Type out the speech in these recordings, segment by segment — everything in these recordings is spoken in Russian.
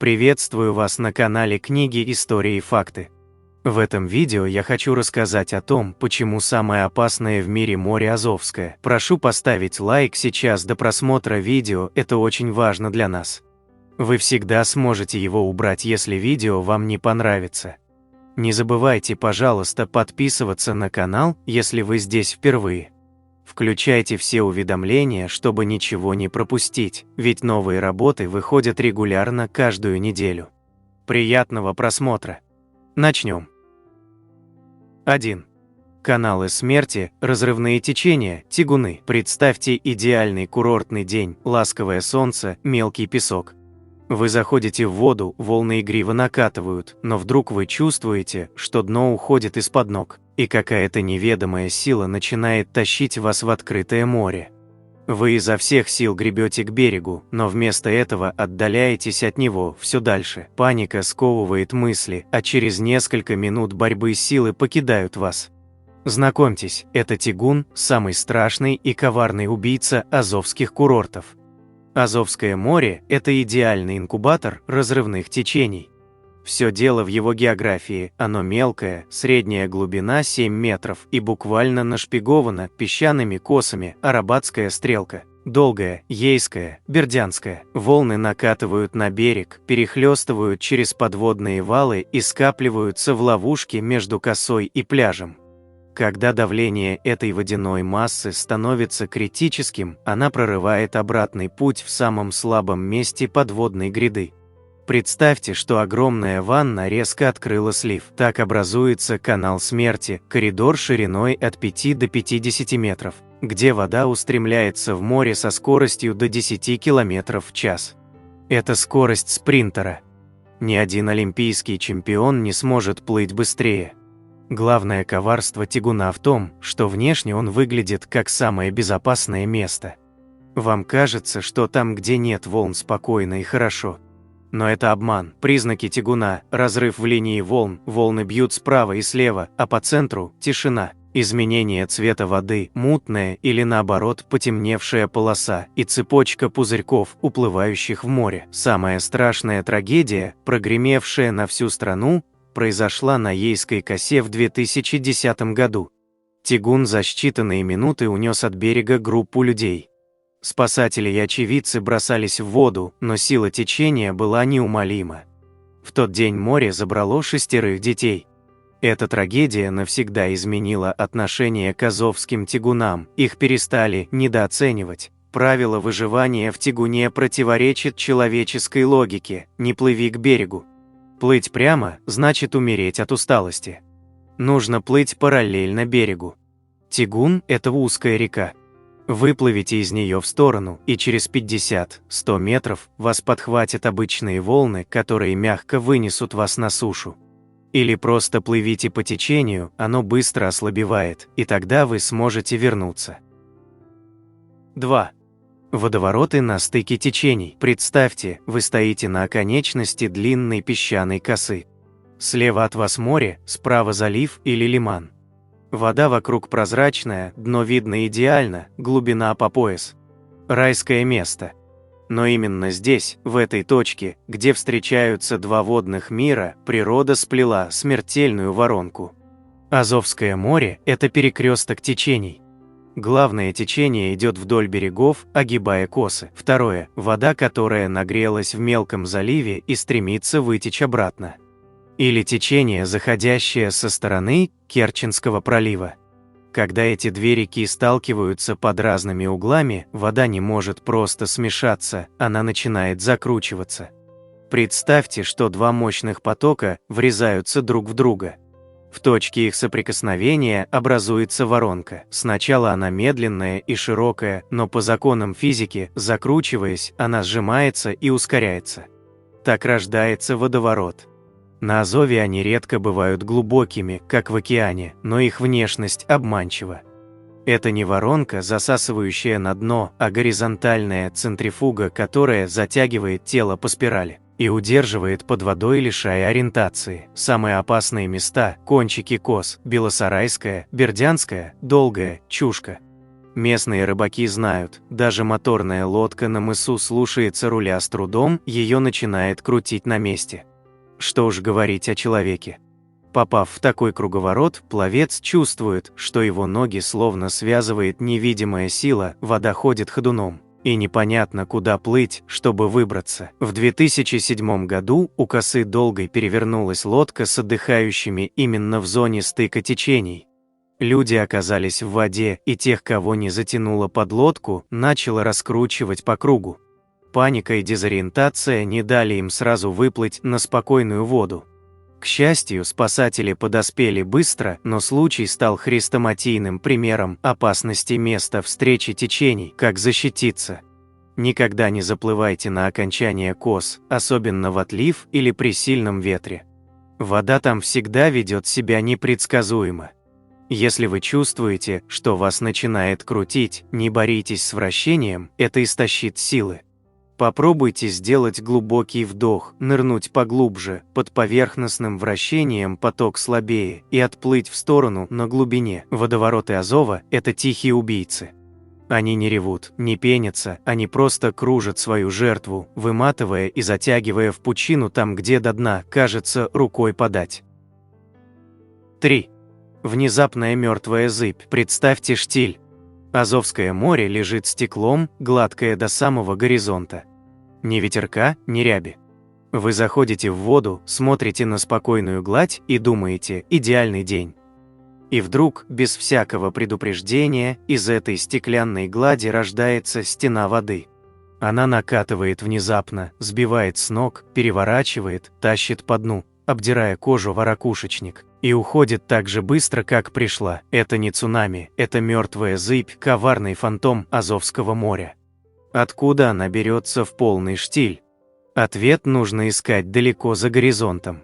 Приветствую вас на канале Книги, Истории и Факты. В этом видео я хочу рассказать о том, почему самое опасное в мире море Азовское. Прошу поставить лайк сейчас до просмотра видео, это очень важно для нас. Вы всегда сможете его убрать, если видео вам не понравится. Не забывайте, пожалуйста, подписываться на канал, если вы здесь впервые. Включайте все уведомления, чтобы ничего не пропустить, ведь новые работы выходят регулярно каждую неделю. Приятного просмотра! Начнем. 1. Каналы смерти, разрывные течения, тягуны. Представьте идеальный курортный день, ласковое солнце, мелкий песок. Вы заходите в воду, волны игриво накатывают, но вдруг вы чувствуете, что дно уходит из-под ног, и какая-то неведомая сила начинает тащить вас в открытое море. Вы изо всех сил гребете к берегу, но вместо этого отдаляетесь от него все дальше. Паника сковывает мысли, а через несколько минут борьбы силы покидают вас. Знакомьтесь, это тягун, самый страшный и коварный убийца азовских курортов. Азовское море – это идеальный инкубатор разрывных течений. Все дело в его географии, оно мелкое, средняя глубина 7 метров и буквально нашпиговано песчаными косами, арабатская стрелка, долгая, ейская, бердянская. Волны накатывают на берег, перехлестывают через подводные валы и скапливаются в ловушке между косой и пляжем. Когда давление этой водяной массы становится критическим, она прорывает обратный путь в самом слабом месте подводной гряды. Представьте, что огромная ванна резко открыла слив. Так образуется канал смерти, коридор шириной от 5 до 50 метров, где вода устремляется в море со скоростью до 10 км в час. Это скорость спринтера. Ни один олимпийский чемпион не сможет плыть быстрее. Главное коварство тягуна в том, что внешне он выглядит как самое безопасное место. Вам кажется, что там, где нет волн, спокойно и хорошо. Но это обман. Признаки тягуна – разрыв в линии волн, волны бьют справа и слева, а по центру – тишина. Изменение цвета воды, мутная или наоборот потемневшая полоса и цепочка пузырьков, уплывающих в море. Самая страшная трагедия, прогремевшая на всю страну, произошла на Ейской косе в 2010 году. Тягун за считанные минуты унес от берега группу людей. Спасатели и очевидцы бросались в воду, но сила течения была неумолима. В тот день море забрало 6 детей. Эта трагедия навсегда изменила отношение к азовским тягунам, их перестали недооценивать. Правило выживания в тягуне противоречит человеческой логике: не плыви к берегу. Плыть прямо значит умереть от усталости. Нужно плыть параллельно берегу. Тягун – это узкая река. Выплывите из нее в сторону, и через 50-100 метров вас подхватят обычные волны, которые мягко вынесут вас на сушу. Или просто плывите по течению, оно быстро ослабевает, и тогда вы сможете вернуться. 2. Водовороты на стыке течений. Представьте, вы стоите на оконечности длинной песчаной косы. Слева от вас море, справа залив или лиман. Вода вокруг прозрачная, дно видно идеально, глубина по пояс. Райское место. Но именно здесь, в этой точке, где встречаются два водных мира, природа сплела смертельную воронку. Азовское море – это перекресток течений. Главное течение идет вдоль берегов, огибая косы. Второе – вода, которая нагрелась в мелком заливе и стремится вытечь обратно. Или течение, заходящее со стороны Керченского пролива. Когда эти две реки сталкиваются под разными углами, вода не может просто смешаться, она начинает закручиваться. Представьте, что два мощных потока врезаются друг в друга. В точке их соприкосновения образуется воронка. Сначала она медленная и широкая, но по законам физики, закручиваясь, она сжимается и ускоряется. Так рождается водоворот. На Азове они редко бывают глубокими, как в океане, но их внешность обманчива. Это не воронка, засасывающая на дно, а горизонтальная центрифуга, которая затягивает тело по спирали и удерживает под водой, лишая ориентации. Самые опасные места – кончики кос, Белосарайская, Бердянская, Долгая, Чушка. Местные рыбаки знают, даже моторная лодка на мысу слушается руля с трудом, ее начинает крутить на месте. Что уж говорить о человеке. Попав в такой круговорот, пловец чувствует, что его ноги словно связывает невидимая сила, вода ходит ходуном. И непонятно, куда плыть, чтобы выбраться. В 2007 году у косы Долгой перевернулась лодка с отдыхающими именно в зоне стыка течений. Люди оказались в воде, и тех, кого не затянуло под лодку, начало раскручивать по кругу. Паника и дезориентация не дали им сразу выплыть на спокойную воду. К счастью, спасатели подоспели быстро, но случай стал хрестоматийным примером опасности места встречи течений, как защититься. Никогда не заплывайте на окончание кос, особенно в отлив или при сильном ветре. Вода там всегда ведет себя непредсказуемо. Если вы чувствуете, что вас начинает крутить, не боритесь с вращением, это истощит силы. Попробуйте сделать глубокий вдох, нырнуть поглубже, под поверхностным вращением поток слабее, и отплыть в сторону на глубине. Водовороты Азова – это тихие убийцы. Они не ревут, не пенятся, они просто кружат свою жертву, выматывая и затягивая в пучину там, где до дна, кажется, рукой подать. 3. Внезапная мертвая зыбь. Представьте штиль. Азовское море лежит стеклом, гладкое до самого горизонта. Ни ветерка, ни ряби. Вы заходите в воду, смотрите на спокойную гладь и думаете: идеальный день. И вдруг, без всякого предупреждения, из этой стеклянной глади рождается стена воды. Она накатывает внезапно, сбивает с ног, переворачивает, тащит по дну, обдирая кожу во ракушечник, и уходит так же быстро, как пришла. Это не цунами, это мертвая зыбь, коварный фантом Азовского моря. Откуда она берется в полный штиль? Ответ нужно искать далеко за горизонтом.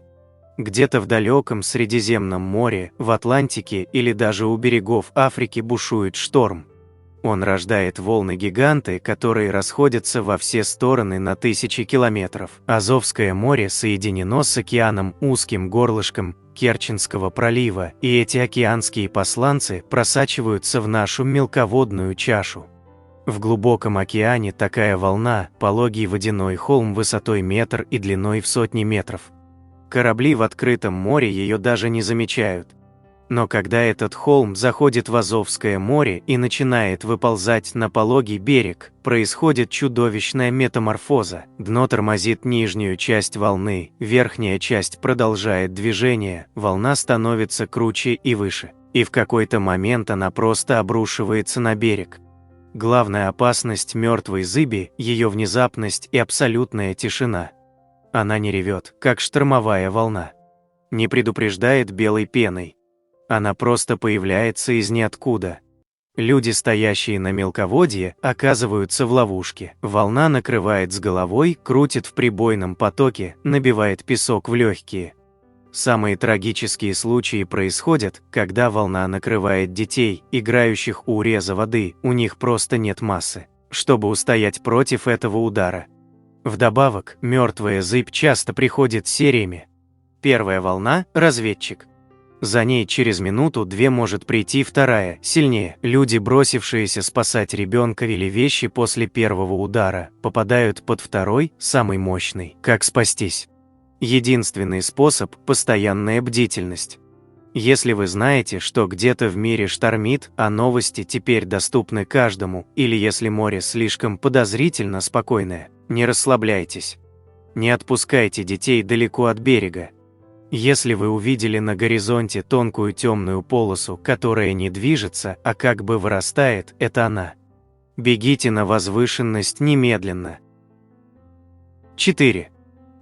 Где-то в далеком Средиземном море, в Атлантике или даже у берегов Африки бушует шторм. Он рождает волны-гиганты, которые расходятся во все стороны на тысячи километров. Азовское море соединено с океаном узким горлышком Керченского пролива, и эти океанские посланцы просачиваются в нашу мелководную чашу. В глубоком океане такая волна – пологий водяной холм высотой метр и длиной в сотни метров. Корабли в открытом море ее даже не замечают. Но когда этот холм заходит в Азовское море и начинает выползать на пологий берег, происходит чудовищная метаморфоза. Дно тормозит нижнюю часть волны, верхняя часть продолжает движение, волна становится круче и выше. И в какой-то момент она просто обрушивается на берег. Главная опасность мертвой зыби – ее внезапность и абсолютная тишина. Она не ревет, как штормовая волна. Не предупреждает белой пеной. Она просто появляется из ниоткуда. Люди, стоящие на мелководье, оказываются в ловушке. Волна накрывает с головой, крутит в прибойном потоке, набивает песок в легкие. Самые трагические случаи происходят, когда волна накрывает детей, играющих у уреза воды, у них просто нет массы, чтобы устоять против этого удара. Вдобавок, мертвая зыбь часто приходит сериями. Первая волна – разведчик. За ней через минуту-две может прийти вторая, сильнее. Люди, бросившиеся спасать ребенка или вещи после первого удара, попадают под второй, самый мощный. Как спастись? Единственный способ – постоянная бдительность. Если вы знаете, что где-то в мире штормит, а новости теперь доступны каждому, или если море слишком подозрительно спокойное, не расслабляйтесь. Не отпускайте детей далеко от берега. Если вы увидели на горизонте тонкую темную полосу, которая не движется, а как бы вырастает, это она. Бегите на возвышенность немедленно. 4.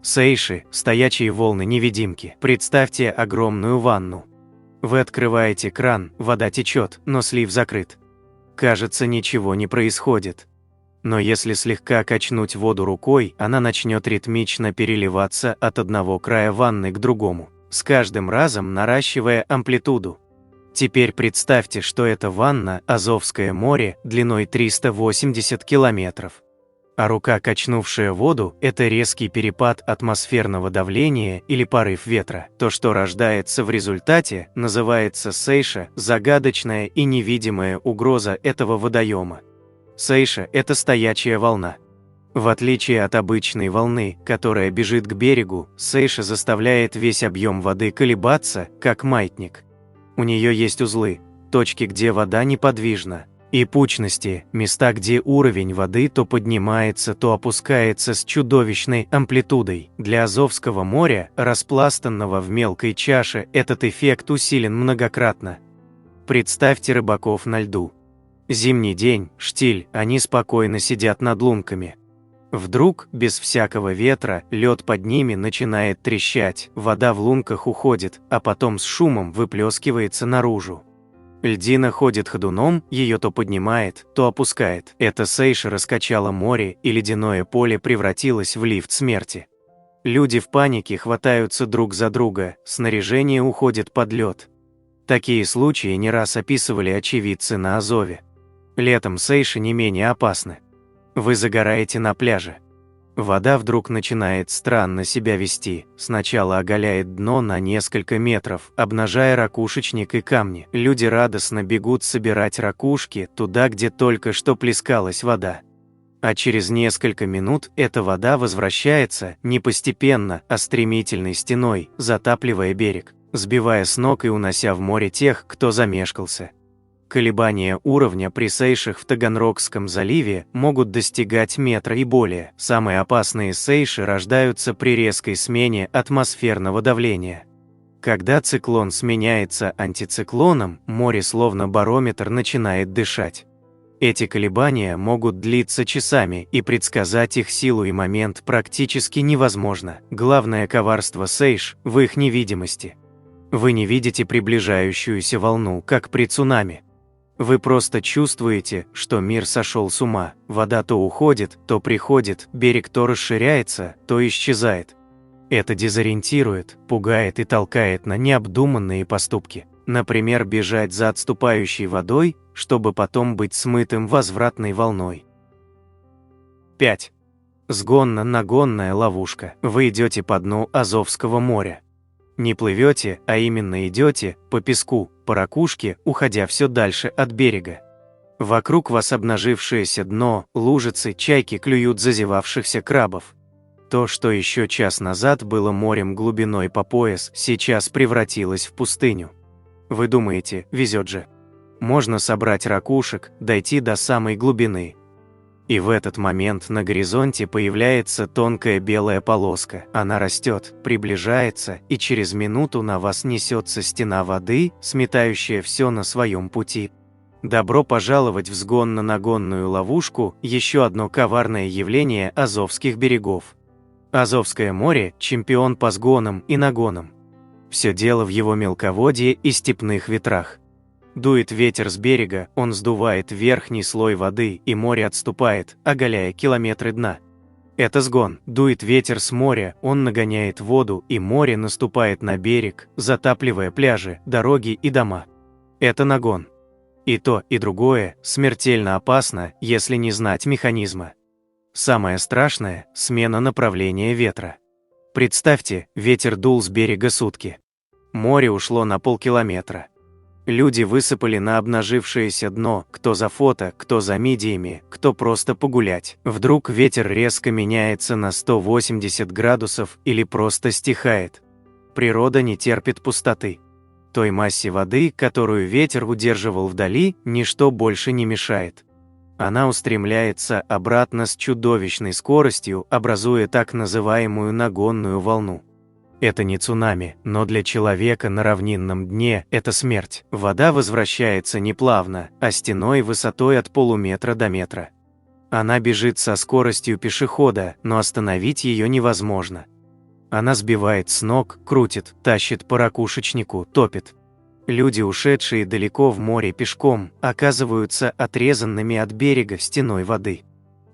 Сейши, стоячие волны-невидимки. Представьте огромную ванну. Вы открываете кран, вода течет, но слив закрыт. Кажется, ничего не происходит. Но если слегка качнуть воду рукой, она начнет ритмично переливаться от одного края ванны к другому, с каждым разом наращивая амплитуду. Теперь представьте, что эта ванна – Азовское море длиной 380 километров. А рука, качнувшая воду, это резкий перепад атмосферного давления или порыв ветра. То, что рождается в результате, называется сейша, загадочная и невидимая угроза этого водоема. Сейша – это стоячая волна. В отличие от обычной волны, которая бежит к берегу, сейша заставляет весь объем воды колебаться, как маятник. У нее есть узлы, точки, где вода неподвижна, и пучности, места, где уровень воды то поднимается, то опускается с чудовищной амплитудой. Для Азовского моря, распластанного в мелкой чаше, этот эффект усилен многократно. Представьте рыбаков на льду. Зимний день, штиль, они спокойно сидят над лунками. Вдруг, без всякого ветра, лед под ними начинает трещать, вода в лунках уходит, а потом с шумом выплескивается наружу. Льдина ходит ходуном, ее то поднимает, то опускает. Эта сейша раскачала море, и ледяное поле превратилось в лифт смерти. Люди в панике хватаются друг за друга, снаряжение уходит под лед. Такие случаи не раз описывали очевидцы на Азове. Летом сейши не менее опасны. Вы загораете на пляже. Вода вдруг начинает странно себя вести, сначала оголяет дно на несколько метров, обнажая ракушечник и камни. Люди радостно бегут собирать ракушки туда, где только что плескалась вода. А через несколько минут эта вода возвращается не постепенно, а стремительной стеной, затапливая берег, сбивая с ног и унося в море тех, кто замешкался. Колебания уровня при сейшах в Таганрогском заливе могут достигать метра и более. Самые опасные сейши рождаются при резкой смене атмосферного давления. Когда циклон сменяется антициклоном, море словно барометр начинает дышать. Эти колебания могут длиться часами, и предсказать их силу и момент практически невозможно. Главное коварство сейш в их невидимости. Вы не видите приближающуюся волну, как при цунами. Вы просто чувствуете, что мир сошел с ума, вода то уходит, то приходит, берег то расширяется, то исчезает. Это дезориентирует, пугает и толкает на необдуманные поступки. Например, бежать за отступающей водой, чтобы потом быть смытым возвратной волной. 5. Сгонно-нагонная ловушка. Вы идете по дну Азовского моря. Не плывете, а именно идете по песку, по ракушке, уходя все дальше от берега. Вокруг вас обнажившееся дно, лужицы, чайки клюют зазевавшихся крабов. То, что еще час назад было морем глубиной по пояс, сейчас превратилось в пустыню. Вы думаете, везет же. Можно собрать ракушек, дойти до самой глубины. И в этот момент на горизонте появляется тонкая белая полоска. Она растет, приближается, и через минуту на вас несется стена воды, сметающая все на своем пути. Добро пожаловать в сгонно-нагонную ловушку, еще одно коварное явление Азовских берегов. Азовское море – чемпион по сгонам и нагонам. Все дело в его мелководье и степных ветрах. Дует ветер с берега, он сдувает верхний слой воды, и море отступает, оголяя километры дна. Это сгон. Дует ветер с моря, он нагоняет воду, и море наступает на берег, затапливая пляжи, дороги и дома. Это нагон. И то, и другое смертельно опасно, если не знать механизма. Самое страшное – смена направления ветра. Представьте, ветер дул с берега сутки. Море ушло на полкилометра. Люди высыпали на обнажившееся дно, кто за фото, кто за мидиями, кто просто погулять. Вдруг ветер резко меняется на 180 градусов или просто стихает. Природа не терпит пустоты. Той массе воды, которую ветер удерживал вдали, ничто больше не мешает. Она устремляется обратно с чудовищной скоростью, образуя так называемую нагонную волну. Это не цунами, но для человека на равнинном дне это смерть. Вода возвращается не плавно, а стеной высотой от полуметра до метра. Она бежит со скоростью пешехода, но остановить ее невозможно. Она сбивает с ног, крутит, тащит по ракушечнику, топит. Люди, ушедшие далеко в море пешком, оказываются отрезанными от берега стеной воды.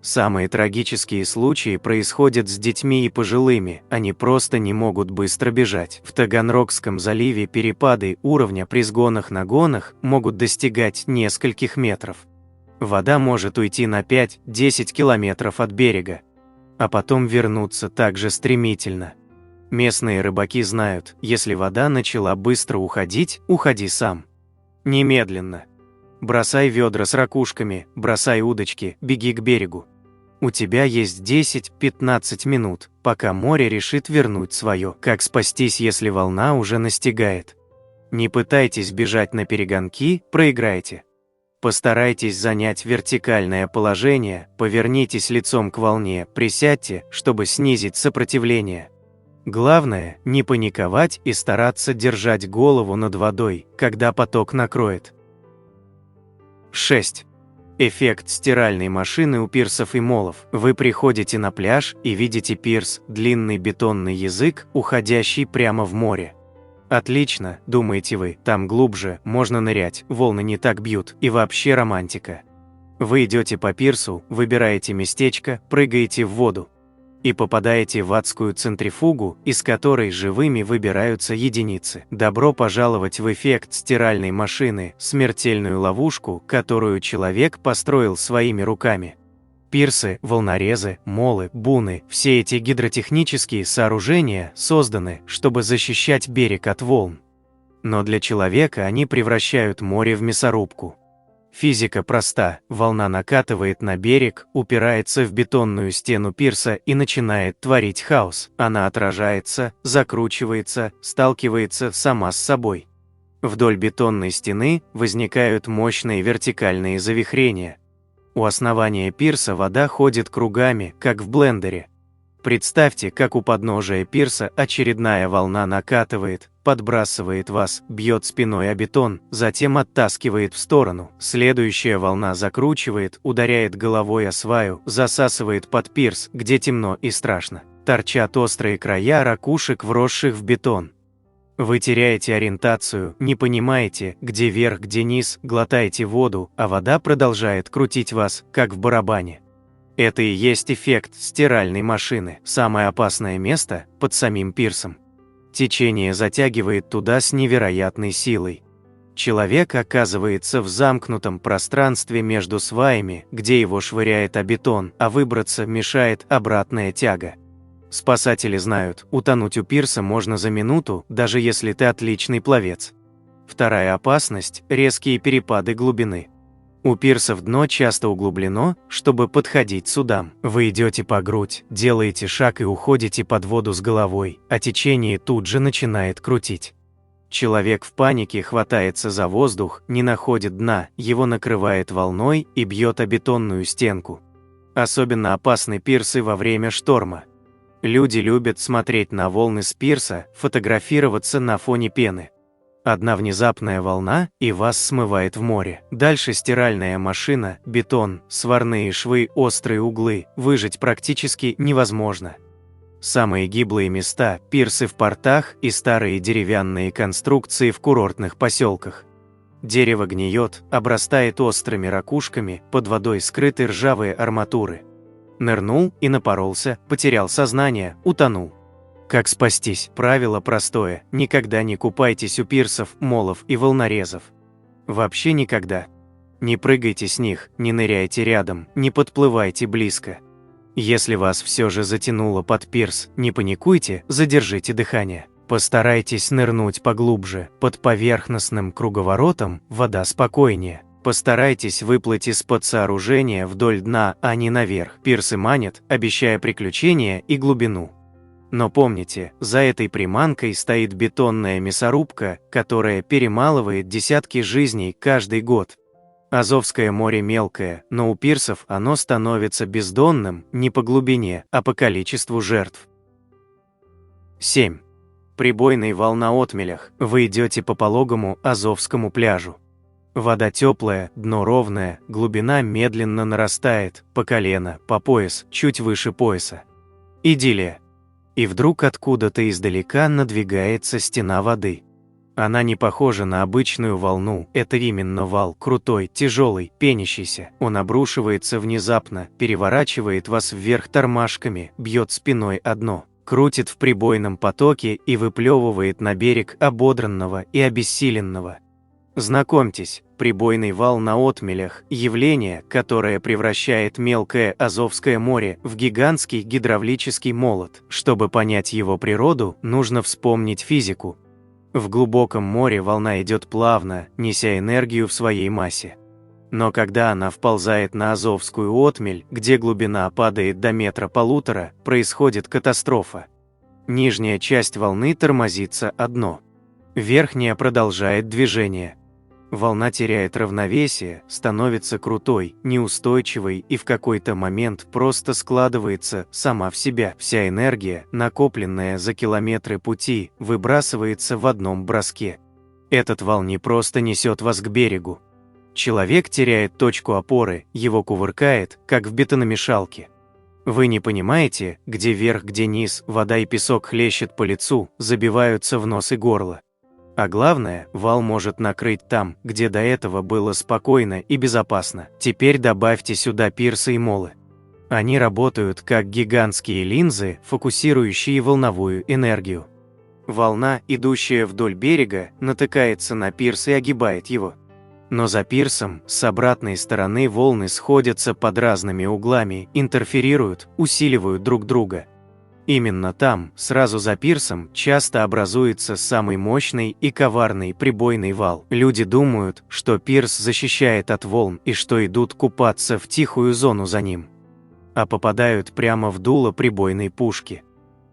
Самые трагические случаи происходят с детьми и пожилыми, они просто не могут быстро бежать. В Таганрогском заливе перепады уровня при сгонах-нагонах могут достигать нескольких метров. Вода может уйти на 5-10 километров от берега, а потом вернуться так же стремительно. Местные рыбаки знают, если вода начала быстро уходить, уходи сам. Немедленно. Бросай ведра с ракушками, бросай удочки, беги к берегу. У тебя есть 10-15 минут, пока море решит вернуть свое. Как спастись, если волна уже настигает? Не пытайтесь бежать на перегонки, проиграете. Постарайтесь занять вертикальное положение, повернитесь лицом к волне, присядьте, чтобы снизить сопротивление. Главное, не паниковать и стараться держать голову над водой, когда поток накроет. 6. Эффект стиральной машины у пирсов и молов. Вы приходите на пляж и видите пирс, длинный бетонный язык, уходящий прямо в море. Отлично, думаете вы, там глубже, можно нырять, волны не так бьют, и вообще романтика. Вы идете по пирсу, выбираете местечко, прыгаете в воду. И попадаете в адскую центрифугу, из которой живыми выбираются единицы. Добро пожаловать в эффект стиральной машины, смертельную ловушку, которую человек построил своими руками. Пирсы, волнорезы, молы, буны – все эти гидротехнические сооружения созданы, чтобы защищать берег от волн. Но для человека они превращают море в мясорубку. Физика проста, волна накатывает на берег, упирается в бетонную стену пирса и начинает творить хаос. Она отражается, закручивается, сталкивается сама с собой. Вдоль бетонной стены возникают мощные вертикальные завихрения. У основания пирса вода ходит кругами, как в блендере. Представьте, как у подножия пирса очередная волна накатывает, подбрасывает вас, бьет спиной о бетон, затем оттаскивает в сторону. Следующая волна закручивает, ударяет головой о сваю, засасывает под пирс, где темно и страшно. Торчат острые края ракушек, вросших в бетон. Вы теряете ориентацию, не понимаете, где верх, где низ, глотаете воду, а вода продолжает крутить вас, как в барабане. Это и есть эффект стиральной машины. Самое опасное место – под самим пирсом. Течение затягивает туда с невероятной силой. Человек оказывается в замкнутом пространстве между сваями, где его швыряет о бетон, а выбраться мешает обратная тяга. Спасатели знают, утонуть у пирса можно за минуту, даже если ты отличный пловец. Вторая опасность – резкие перепады глубины. У пирсов дно часто углублено, чтобы подходить судам. Вы идете по грудь, делаете шаг и уходите под воду с головой, а течение тут же начинает крутить. Человек в панике хватается за воздух, не находит дна, его накрывает волной и бьет о бетонную стенку. Особенно опасны пирсы во время шторма. Люди любят смотреть на волны с пирса, фотографироваться на фоне пены. Одна внезапная волна, и вас смывает в море. Дальше стиральная машина, бетон, сварные швы, острые углы. Выжить практически невозможно. Самые гиблые места – пирсы в портах и старые деревянные конструкции в курортных поселках. Дерево гниет, обрастает острыми ракушками, под водой скрыты ржавые арматуры. Нырнул и напоролся, потерял сознание, утонул. Как спастись? Правило простое – никогда не купайтесь у пирсов, молов и волнорезов. Вообще никогда. Не прыгайте с них, не ныряйте рядом, не подплывайте близко. Если вас все же затянуло под пирс, не паникуйте, задержите дыхание. Постарайтесь нырнуть поглубже, под поверхностным круговоротом вода спокойнее. Постарайтесь выплыть из-под сооружения вдоль дна, а не наверх. Пирсы манят, обещая приключения и глубину. Но помните, за этой приманкой стоит бетонная мясорубка, которая перемалывает десятки жизней каждый год. Азовское море мелкое, но у пирсов оно становится бездонным не по глубине, а по количеству жертв. 7. Прибойная волна на отмелях. Вы идете по пологому Азовскому пляжу. Вода теплая, дно ровное, глубина медленно нарастает, по колено, по пояс, чуть выше пояса. Идиллия. И вдруг откуда-то издалека надвигается стена воды. Она не похожа на обычную волну, это именно вал, крутой, тяжелый, пенящийся. Он обрушивается внезапно, переворачивает вас вверх тормашками, бьет спиной о дно, крутит в прибойном потоке и выплевывает на берег ободранного и обессиленного. Знакомьтесь, прибойный вал на отмелях – явление, которое превращает мелкое Азовское море в гигантский гидравлический молот. Чтобы понять его природу, нужно вспомнить физику. В глубоком море волна идет плавно, неся энергию в своей массе. Но когда она вползает на Азовскую отмель, где глубина падает до 1,5 метра, происходит катастрофа. Нижняя часть волны тормозится о дно. Верхняя продолжает движение. Волна теряет равновесие, становится крутой, неустойчивой и в какой-то момент просто складывается сама в себя. Вся энергия, накопленная за километры пути, выбрасывается в одном броске. Этот вал не просто несет вас к берегу. Человек теряет точку опоры, его кувыркает, как в бетономешалке. Вы не понимаете, где верх, где низ, вода и песок хлещет по лицу, забиваются в нос и горло. А главное, вал может накрыть там, где до этого было спокойно и безопасно. Теперь добавьте сюда пирсы и молы. Они работают как гигантские линзы, фокусирующие волновую энергию. Волна, идущая вдоль берега, натыкается на пирс и огибает его. Но за пирсом, с обратной стороны волны сходятся под разными углами, интерферируют, усиливают друг друга. Именно там, сразу за пирсом, часто образуется самый мощный и коварный прибойный вал. Люди думают, что пирс защищает от волн и что идут купаться в тихую зону за ним. А попадают прямо в дуло прибойной пушки.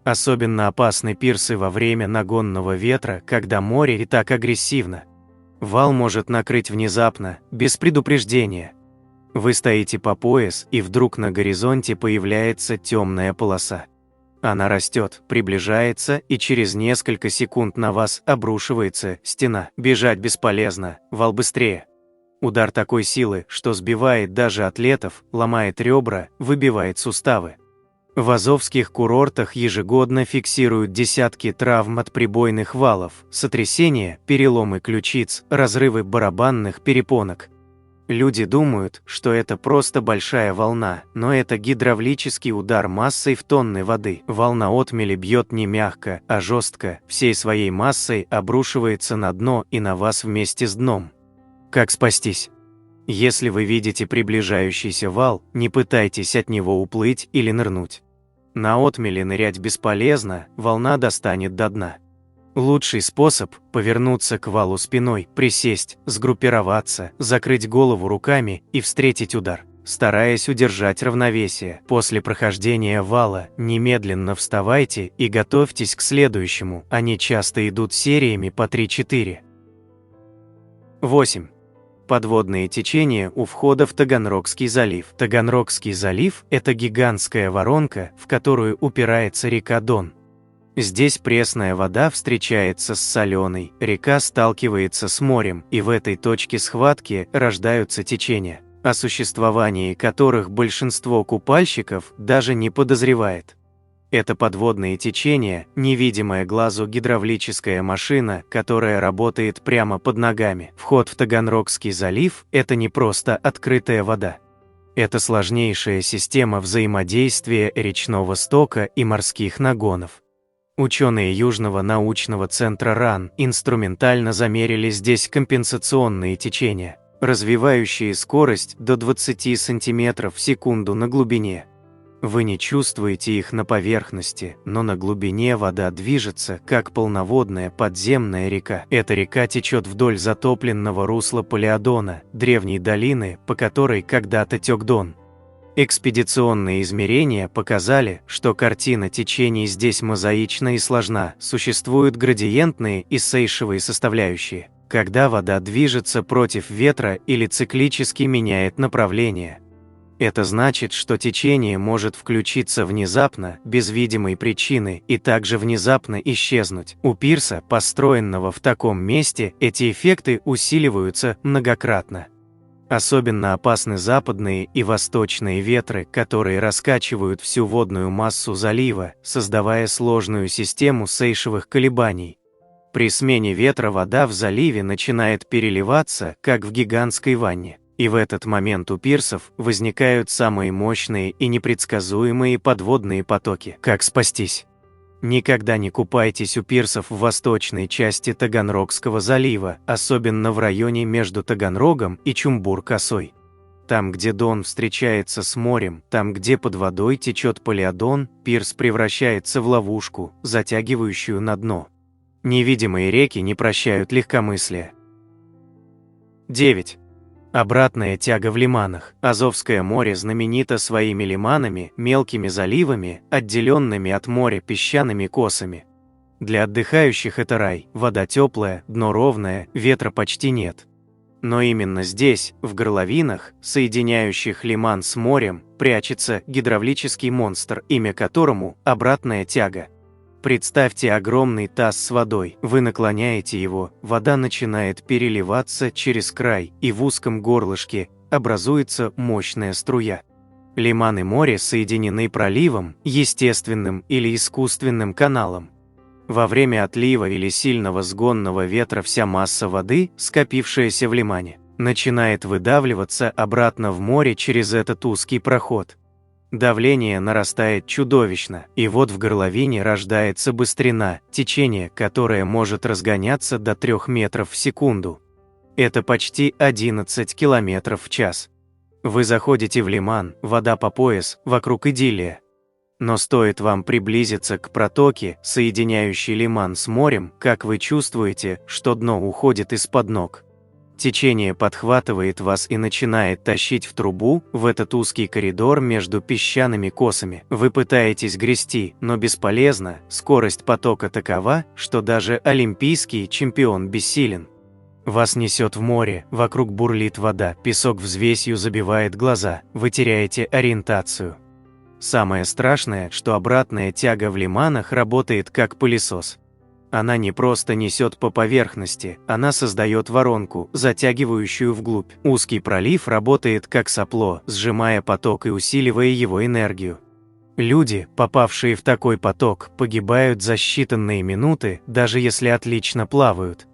Особенно опасны пирсы во время нагонного ветра, когда море и так агрессивно. Вал может накрыть внезапно, без предупреждения. Вы стоите по пояс, и вдруг на горизонте появляется темная полоса. Она растет, приближается, и через несколько секунд на вас обрушивается стена. Бежать бесполезно, вал быстрее. Удар такой силы, что сбивает даже атлетов, ломает ребра, выбивает суставы. В азовских курортах ежегодно фиксируют десятки травм от прибойных валов, сотрясения, переломы ключиц, разрывы барабанных перепонок. Люди думают, что это просто большая волна, но это гидравлический удар массой в тонны воды. Волна отмели бьет не мягко, а жестко, всей своей массой обрушивается на дно и на вас вместе с дном. Как спастись? Если вы видите приближающийся вал, не пытайтесь от него уплыть или нырнуть. На отмели нырять бесполезно, волна достанет до дна. Лучший способ – повернуться к валу спиной, присесть, сгруппироваться, закрыть голову руками и встретить удар, стараясь удержать равновесие. После прохождения вала немедленно вставайте и готовьтесь к следующему, они часто идут сериями по 3-4. 8. Подводные течения у входа в Таганрогский залив. Таганрогский залив – это гигантская воронка, в которую упирается река Дон. Здесь пресная вода встречается с соленой, река сталкивается с морем, и в этой точке схватки рождаются течения, о существовании которых большинство купальщиков даже не подозревает. Это подводные течения, невидимая глазу гидравлическая машина, которая работает прямо под ногами. Вход в Таганрогский залив – это не просто открытая вода. Это сложнейшая система взаимодействия речного стока и морских нагонов. Ученые Южного научного центра РАН инструментально замерили здесь компенсационные течения, развивающие скорость до 20 см в секунду на глубине. Вы не чувствуете их на поверхности, но на глубине вода движется, как полноводная подземная река. Эта река течет вдоль затопленного русла Полиодона, древней долины, по которой когда-то тек Дон. Экспедиционные измерения показали, что картина течений здесь мозаична и сложна, существуют градиентные и сейшевые составляющие, когда вода движется против ветра или циклически меняет направление. Это значит, что течение может включиться внезапно, без видимой причины, и также внезапно исчезнуть. У пирса, построенного в таком месте, эти эффекты усиливаются многократно. Особенно опасны западные и восточные ветры, которые раскачивают всю водную массу залива, создавая сложную систему сейшевых колебаний. При смене ветра вода в заливе начинает переливаться, как в гигантской ванне. И в этот момент у пирсов возникают самые мощные и непредсказуемые подводные потоки. Как спастись? Никогда не купайтесь у пирсов в восточной части Таганрогского залива, особенно в районе между Таганрогом и Чумбур-Косой. Там, где Дон встречается с морем, там, где под водой течет Полиадон, пирс превращается в ловушку, затягивающую на дно. Невидимые реки не прощают легкомыслия. 9. Обратная тяга в лиманах. Азовское море знаменито своими лиманами, мелкими заливами, отделенными от моря песчаными косами. Для отдыхающих это рай, вода теплая, дно ровное, ветра почти нет. Но именно здесь, в горловинах, соединяющих лиман с морем, прячется гидравлический монстр, имя которому – обратная тяга. Представьте огромный таз с водой, вы наклоняете его, вода начинает переливаться через край, и в узком горлышке образуется мощная струя. Лиман и море соединены проливом, естественным или искусственным каналом. Во время отлива или сильного сгонного ветра вся масса воды, скопившаяся в лимане, начинает выдавливаться обратно в море через этот узкий проход. Давление нарастает чудовищно, и вот в горловине рождается быстрина, течение, которое может разгоняться до 3 метров в секунду. Это почти 11 километров в час. Вы заходите в лиман, вода по пояс, вокруг идиллия. Но стоит вам приблизиться к протоке, соединяющей лиман с морем, как вы чувствуете, что дно уходит из-под ног. Течение подхватывает вас и начинает тащить в трубу, в этот узкий коридор между песчаными косами. Вы пытаетесь грести, но бесполезно, скорость потока такова, что даже олимпийский чемпион бессилен. Вас несет в море, вокруг бурлит вода, песок взвесью забивает глаза, вы теряете ориентацию. Самое страшное, что обратная тяга в лиманах работает как пылесос. Она не просто несет по поверхности, она создает воронку, затягивающую вглубь. Узкий пролив работает как сопло, сжимая поток и усиливая его энергию. Люди, попавшие в такой поток, погибают за считанные минуты, даже если отлично плавают.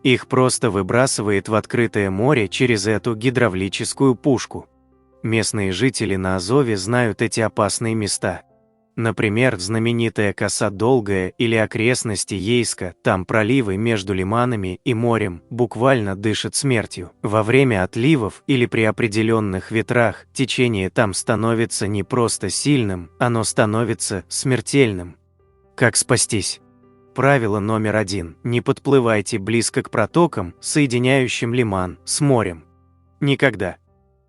Их просто выбрасывает в открытое море через эту гидравлическую пушку. Местные жители на Азове знают эти опасные места. Например, знаменитая коса Долгая или окрестности Ейска, там проливы между лиманами и морем буквально дышат смертью. Во время отливов или при определенных ветрах течение там становится не просто сильным, оно становится смертельным. Как спастись? Правило номер 1. Не подплывайте близко к протокам, соединяющим лиман с морем. Никогда.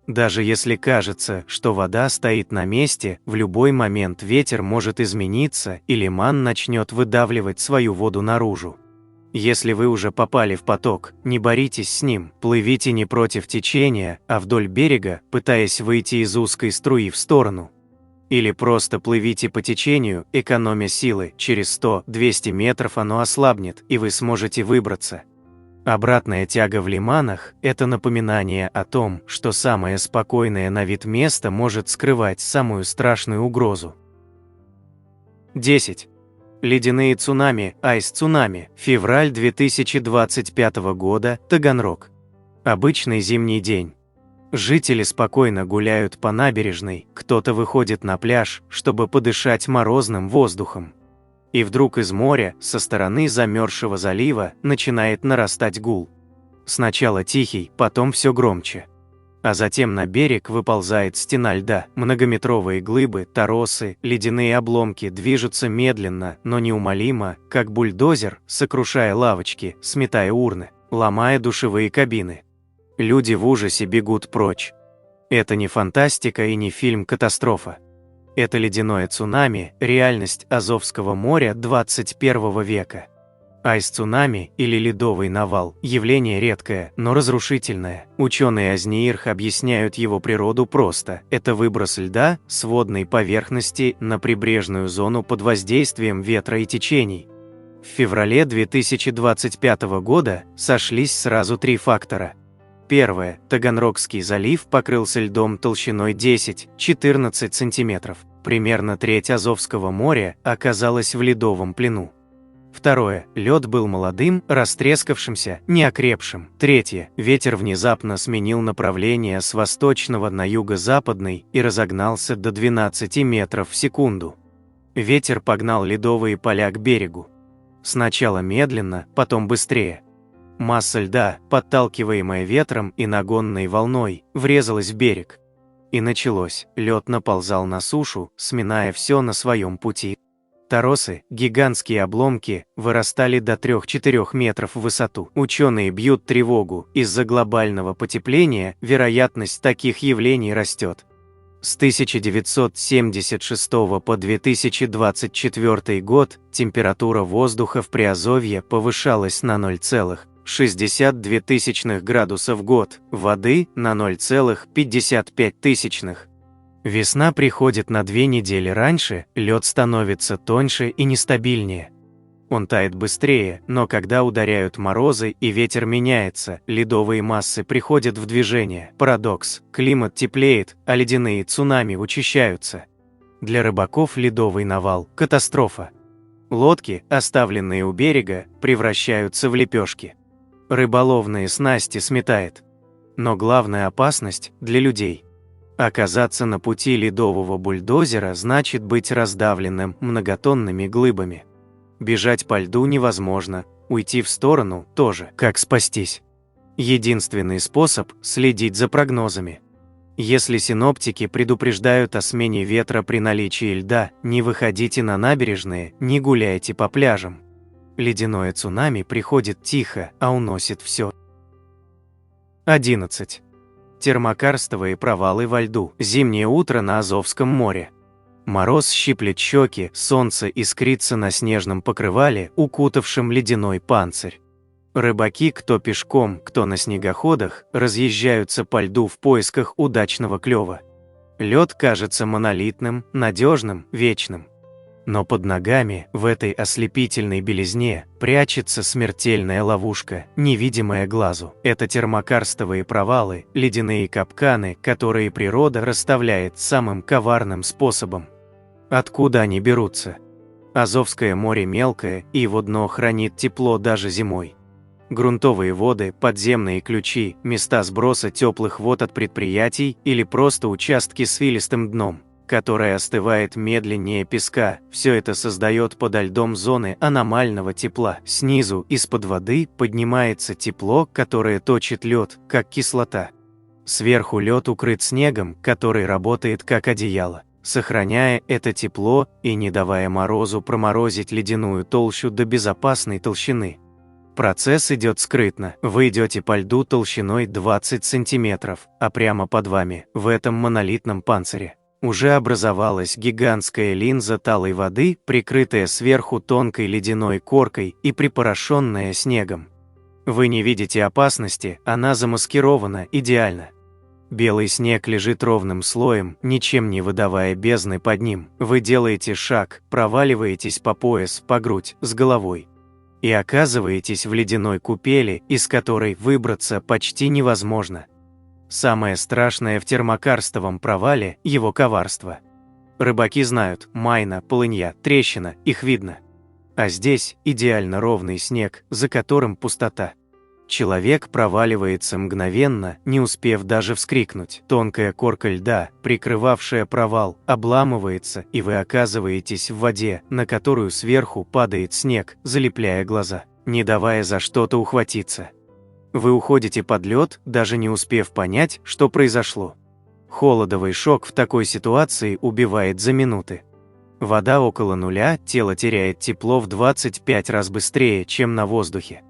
Даже если кажется, что вода стоит на месте, в любой момент ветер может измениться, и лиман начнет выдавливать свою воду наружу. Если вы уже попали в поток, не боритесь с ним, плывите не против течения, а вдоль берега, пытаясь выйти из узкой струи в сторону. Или просто плывите по течению, экономя силы, через 100-200 метров оно ослабнет, и вы сможете выбраться. Обратная тяга в лиманах – это напоминание о том, что самое спокойное на вид место может скрывать самую страшную угрозу. 10. Ледяные цунами, айс-цунами, февраль 2025 года, Таганрог. Обычный зимний день. Жители спокойно гуляют по набережной, кто-то выходит на пляж, чтобы подышать морозным воздухом. И вдруг из моря, со стороны замерзшего залива, начинает нарастать гул. Сначала тихий, потом все громче. А затем на берег выползает стена льда, многометровые глыбы, торосы, ледяные обломки движутся медленно, но неумолимо, как бульдозер, сокрушая лавочки, сметая урны, ломая душевые кабины. Люди в ужасе бегут прочь. Это не фантастика и не фильм-катастрофа. Это ледяное цунами, реальность Азовского моря 21 века. Айс-цунами или ледовый навал – явление редкое, но разрушительное. Ученые Азниирх объясняют его природу просто. Это выброс льда с водной поверхности на прибрежную зону под воздействием ветра и течений. В феврале 2025 года сошлись сразу 3 фактора. Первое. Таганрогский залив покрылся льдом толщиной 10-14 см. Примерно треть Азовского моря оказалась в ледовом плену. Второе. Лед был молодым, растрескавшимся, неокрепшим. Третье. Ветер внезапно сменил направление с восточного на юго-западный и разогнался до 12 метров в секунду. Ветер погнал ледовые поля к берегу. Сначала медленно, потом быстрее. Масса льда, подталкиваемая ветром и нагонной волной, врезалась в берег. И началось, лед наползал на сушу, сминая все на своем пути. Торосы, гигантские обломки, вырастали до 3-4 метров в высоту. Ученые бьют тревогу, из-за глобального потепления вероятность таких явлений растет. С 1976 по 2024 год температура воздуха в Приазовье повышалась на 0,62 градуса в год, воды на 0,55. Весна приходит на 2 недели раньше, лед становится тоньше и нестабильнее. Он тает быстрее, но когда ударяют морозы и ветер меняется, ледовые массы приходят в движение. Парадокс: климат теплеет, а ледяные цунами учащаются. Для рыбаков ледовый навал – катастрофа. Лодки, оставленные у берега, превращаются в лепешки. Рыболовные снасти сметает. Но главная опасность для людей. Оказаться на пути ледового бульдозера значит быть раздавленным многотонными глыбами. Бежать по льду невозможно, уйти в сторону тоже. Как спастись? Единственный способ – следить за прогнозами. Если синоптики предупреждают о смене ветра при наличии льда, не выходите на набережные, не гуляйте по пляжам. Ледяное цунами приходит тихо, а уносит все. 11. Термокарстовые провалы во льду. Зимнее утро на Азовском море. Мороз щиплет щеки, солнце искрится на снежном покрывале, укутавшем ледяной панцирь. Рыбаки, кто пешком, кто на снегоходах, разъезжаются по льду в поисках удачного клёва. Лед кажется монолитным, надежным, вечным. Но под ногами, в этой ослепительной белизне, прячется смертельная ловушка, невидимая глазу. Это термокарстовые провалы, ледяные капканы, которые природа расставляет самым коварным способом. Откуда они берутся? Азовское море мелкое, и его дно хранит тепло даже зимой. Грунтовые воды, подземные ключи, места сброса теплых вод от предприятий или просто участки с вилистым дном, которое остывает медленнее песка, все это создает подо льдом зоны аномального тепла. Снизу, из-под воды, поднимается тепло, которое точит лед, как кислота. Сверху лед укрыт снегом, который работает как одеяло, сохраняя это тепло и не давая морозу проморозить ледяную толщу до безопасной толщины. Процесс идет скрытно. Вы идете по льду толщиной 20 сантиметров, а прямо под вами, в этом монолитном панцире, уже образовалась гигантская линза талой воды, прикрытая сверху тонкой ледяной коркой и припорошенная снегом. Вы не видите опасности, она замаскирована идеально. Белый снег лежит ровным слоем, ничем не выдавая бездны под ним. Вы делаете шаг, проваливаетесь по пояс, по грудь, с головой. И оказываетесь в ледяной купели, из которой выбраться почти невозможно. Самое страшное в термокарстовом провале – его коварство. Рыбаки знают: майна, полынья, трещина, их видно. А здесь идеально ровный снег, за которым пустота. Человек проваливается мгновенно, не успев даже вскрикнуть. Тонкая корка льда, прикрывавшая провал, обламывается, и вы оказываетесь в воде, на которую сверху падает снег, залепляя глаза, не давая за что-то ухватиться. Вы уходите под лед, даже не успев понять, что произошло. Холодовый шок в такой ситуации убивает за минуты. Вода около нуля, тело теряет тепло в 25 раз быстрее, чем на воздухе.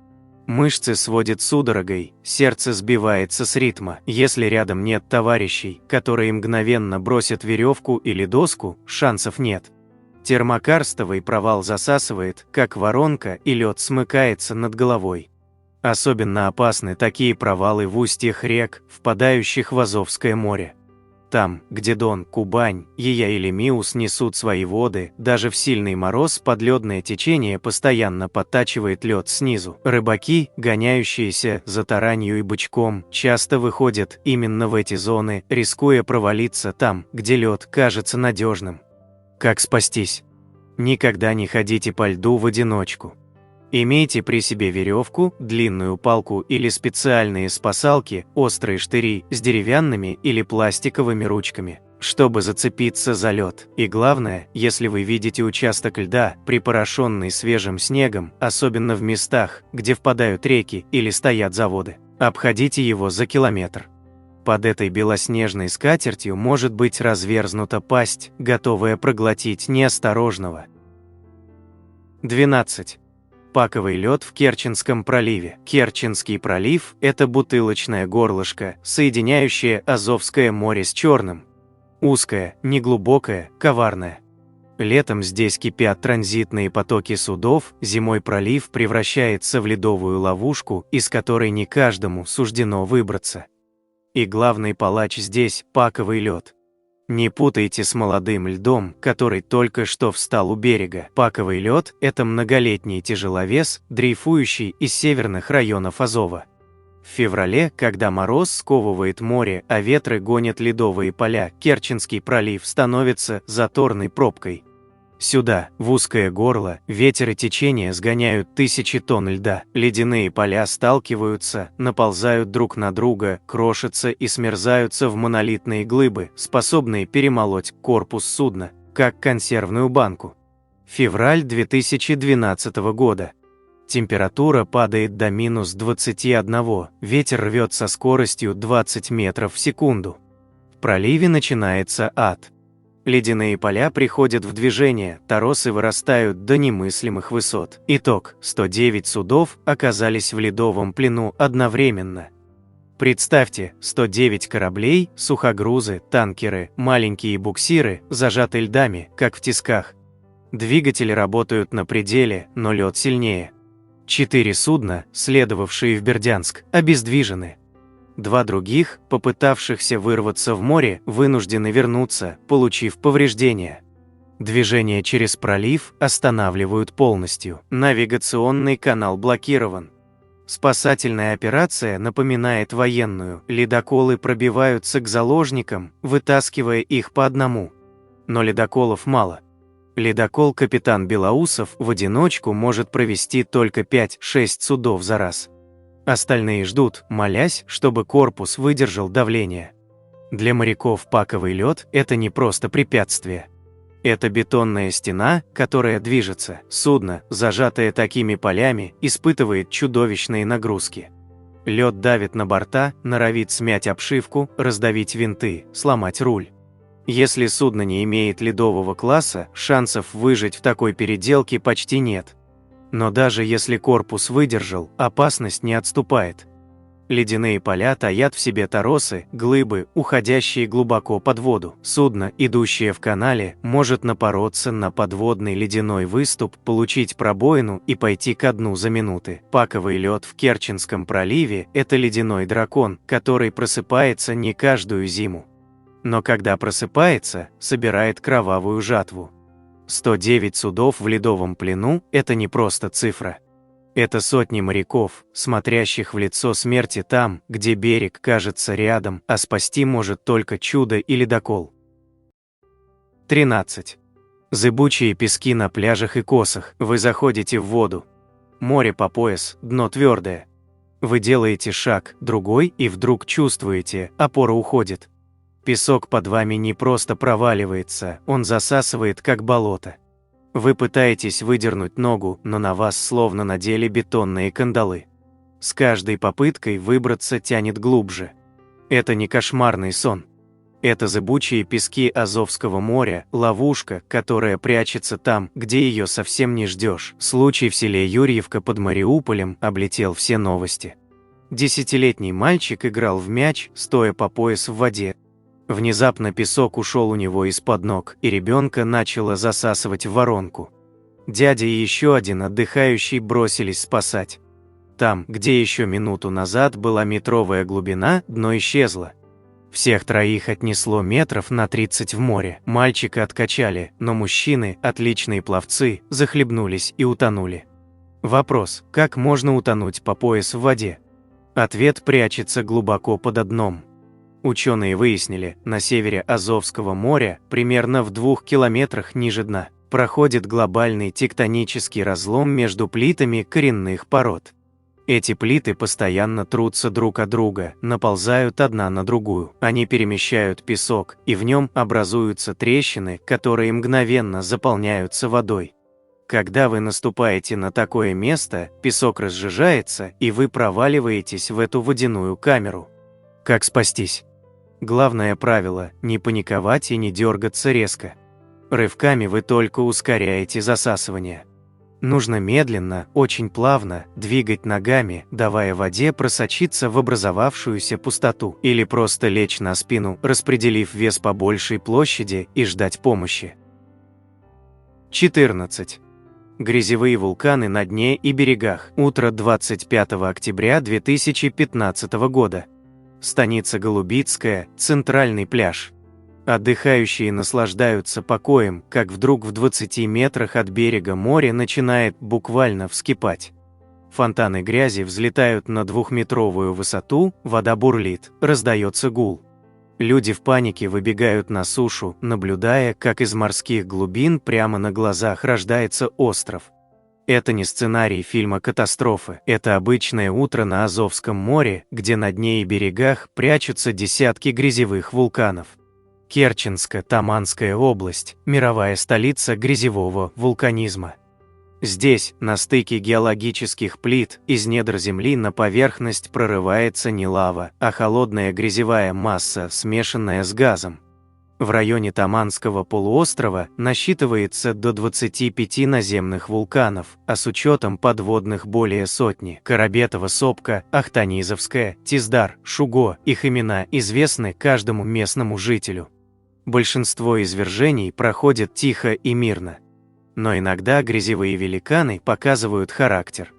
Мышцы сводит судорогой, сердце сбивается с ритма. Если рядом нет товарищей, которые мгновенно бросят веревку или доску, шансов нет. Термокарстовый провал засасывает, как воронка, и лед смыкается над головой. Особенно опасны такие провалы в устьях рек, впадающих в Азовское море. Там, где Дон, Кубань, Ея или Миус несут свои воды, даже в сильный мороз подледное течение постоянно подтачивает лед снизу. Рыбаки, гоняющиеся за таранью и бычком, часто выходят именно в эти зоны, рискуя провалиться там, где лед кажется надежным. Как спастись? Никогда не ходите по льду в одиночку. Имейте при себе веревку, длинную палку или специальные спасалки, острые штыри с деревянными или пластиковыми ручками. чтобы зацепиться за лед. И главное, если вы видите участок льда, припорошенный свежим снегом, особенно в местах, где впадают реки или стоят заводы, обходите его за километр. Под этой белоснежной скатертью может быть разверзнута пасть, готовая проглотить неосторожного. 12. Паковый лед в Керченском проливе. Керченский пролив – это бутылочное горлышко, соединяющее Азовское море с Черным. Узкое, неглубокое, коварное. Летом здесь кипят транзитные потоки судов, зимой пролив превращается в ледовую ловушку, из которой не каждому суждено выбраться. И главный палач здесь – паковый лед. Не путайте с молодым льдом, который только что встал у берега. Паковый лед – это многолетний тяжеловес, дрейфующий из северных районов Азова. В феврале, когда мороз сковывает море, а ветры гонят ледовые поля, Керченский пролив становится заторной пробкой. Сюда, в узкое горло, ветер и течение сгоняют тысячи тонн льда. Ледяные поля сталкиваются, наползают друг на друга, крошатся и смерзаются в монолитные глыбы, способные перемолоть корпус судна, как консервную банку. Февраль 2012 года. Температура падает до минус 21, ветер рвет со скоростью 20 метров в секунду. В проливе начинается ад. Ледяные поля приходят в движение, торосы вырастают до немыслимых высот. Итог: 109 судов оказались в ледовом плену одновременно. Представьте, 109 кораблей, сухогрузы, танкеры, маленькие буксиры, зажаты льдами, как в тисках. Двигатели работают на пределе, но лед сильнее. 4 судна, следовавшие в Бердянск, обездвижены. 2 других, попытавшихся вырваться в море, вынуждены вернуться, получив повреждения. Движение через пролив останавливают полностью. Навигационный канал блокирован. Спасательная операция напоминает военную. Ледоколы пробиваются к заложникам, вытаскивая их по одному. Но ледоколов мало. Ледокол «Капитан Белоусов» в одиночку может провести только 5-6 судов за раз. Остальные ждут, молясь, чтобы корпус выдержал давление. Для моряков паковый лед – это не просто препятствие. Это бетонная стена, которая движется. Судно, зажатое такими полями, испытывает чудовищные нагрузки. Лед давит на борта, норовит смять обшивку, раздавить винты, сломать руль. Если судно не имеет ледового класса, шансов выжить в такой переделке почти нет. Но даже если корпус выдержал, опасность не отступает. Ледяные поля таят в себе торосы, глыбы, уходящие глубоко под воду. Судно, идущее в канале, может напороться на подводный ледяной выступ, получить пробоину и пойти ко дну за минуты. Паковый лед в Керченском проливе – это ледяной дракон, который просыпается не каждую зиму. Но когда просыпается, собирает кровавую жатву. 109 судов в ледовом плену – это не просто цифра. Это сотни моряков, смотрящих в лицо смерти там, где берег кажется рядом, а спасти может только чудо и ледокол. 13. Зыбучие пески на пляжах и косах. Вы заходите в воду. Море по пояс, дно твердое. Вы делаете шаг, другой, и вдруг чувствуете, опора уходит. Песок под вами не просто проваливается, он засасывает, как болото. Вы пытаетесь выдернуть ногу, но на вас словно надели бетонные кандалы. С каждой попыткой выбраться тянет глубже. Это не кошмарный сон. Это зыбучие пески Азовского моря, ловушка, которая прячется там, где ее совсем не ждешь. Случай в селе Юрьевка под Мариуполем облетел все новости. 10-летний мальчик играл в мяч, стоя по пояс в воде. Внезапно песок ушел у него из-под ног, и ребенка начало засасывать в воронку. Дядя и еще один отдыхающий бросились спасать. Там, где еще минуту назад была метровая глубина, дно исчезло. Всех троих отнесло метров на 30 в море. Мальчика откачали, но мужчины, отличные пловцы, захлебнулись и утонули. Вопрос: как можно утонуть по пояс в воде? Ответ прячется глубоко под дном. Ученые выяснили, на севере Азовского моря, примерно в 2 километрах ниже дна, проходит глобальный тектонический разлом между плитами коренных пород. Эти плиты постоянно трутся друг от друга, наползают одна на другую. Они перемещают песок, и в нем образуются трещины, которые мгновенно заполняются водой. Когда вы наступаете на такое место, песок разжижается, и вы проваливаетесь в эту водяную камеру. Как спастись? Главное правило – не паниковать и не дергаться резко. Рывками вы только ускоряете засасывание. Нужно медленно, очень плавно двигать ногами, давая воде просочиться в образовавшуюся пустоту, или просто лечь на спину, распределив вес по большей площади, и ждать помощи. 14. Грязевые вулканы на дне и берегах. Утро 25 октября 2015 года. Станица Голубицкая, центральный пляж. Отдыхающие наслаждаются покоем, как вдруг в 20 метрах от берега море начинает буквально вскипать. Фонтаны грязи взлетают на 2-метровую высоту, вода бурлит, раздается гул. Люди в панике выбегают на сушу, наблюдая, как из морских глубин прямо на глазах рождается остров. Это не сценарий фильма «Катастрофы», это обычное утро на Азовском море, где на дне и берегах прячутся десятки грязевых вулканов. Керченско-Таманская область – мировая столица грязевого вулканизма. Здесь, на стыке геологических плит, из недр земли на поверхность прорывается не лава, а холодная грязевая масса, смешанная с газом. В районе Таманского полуострова насчитывается до 25 наземных вулканов, а с учетом подводных более сотни. Карабетова сопка, Ахтанизовская, Тиздар, Шуго – их имена известны каждому местному жителю. Большинство извержений проходят тихо и мирно. Но иногда грязевые великаны показывают характер.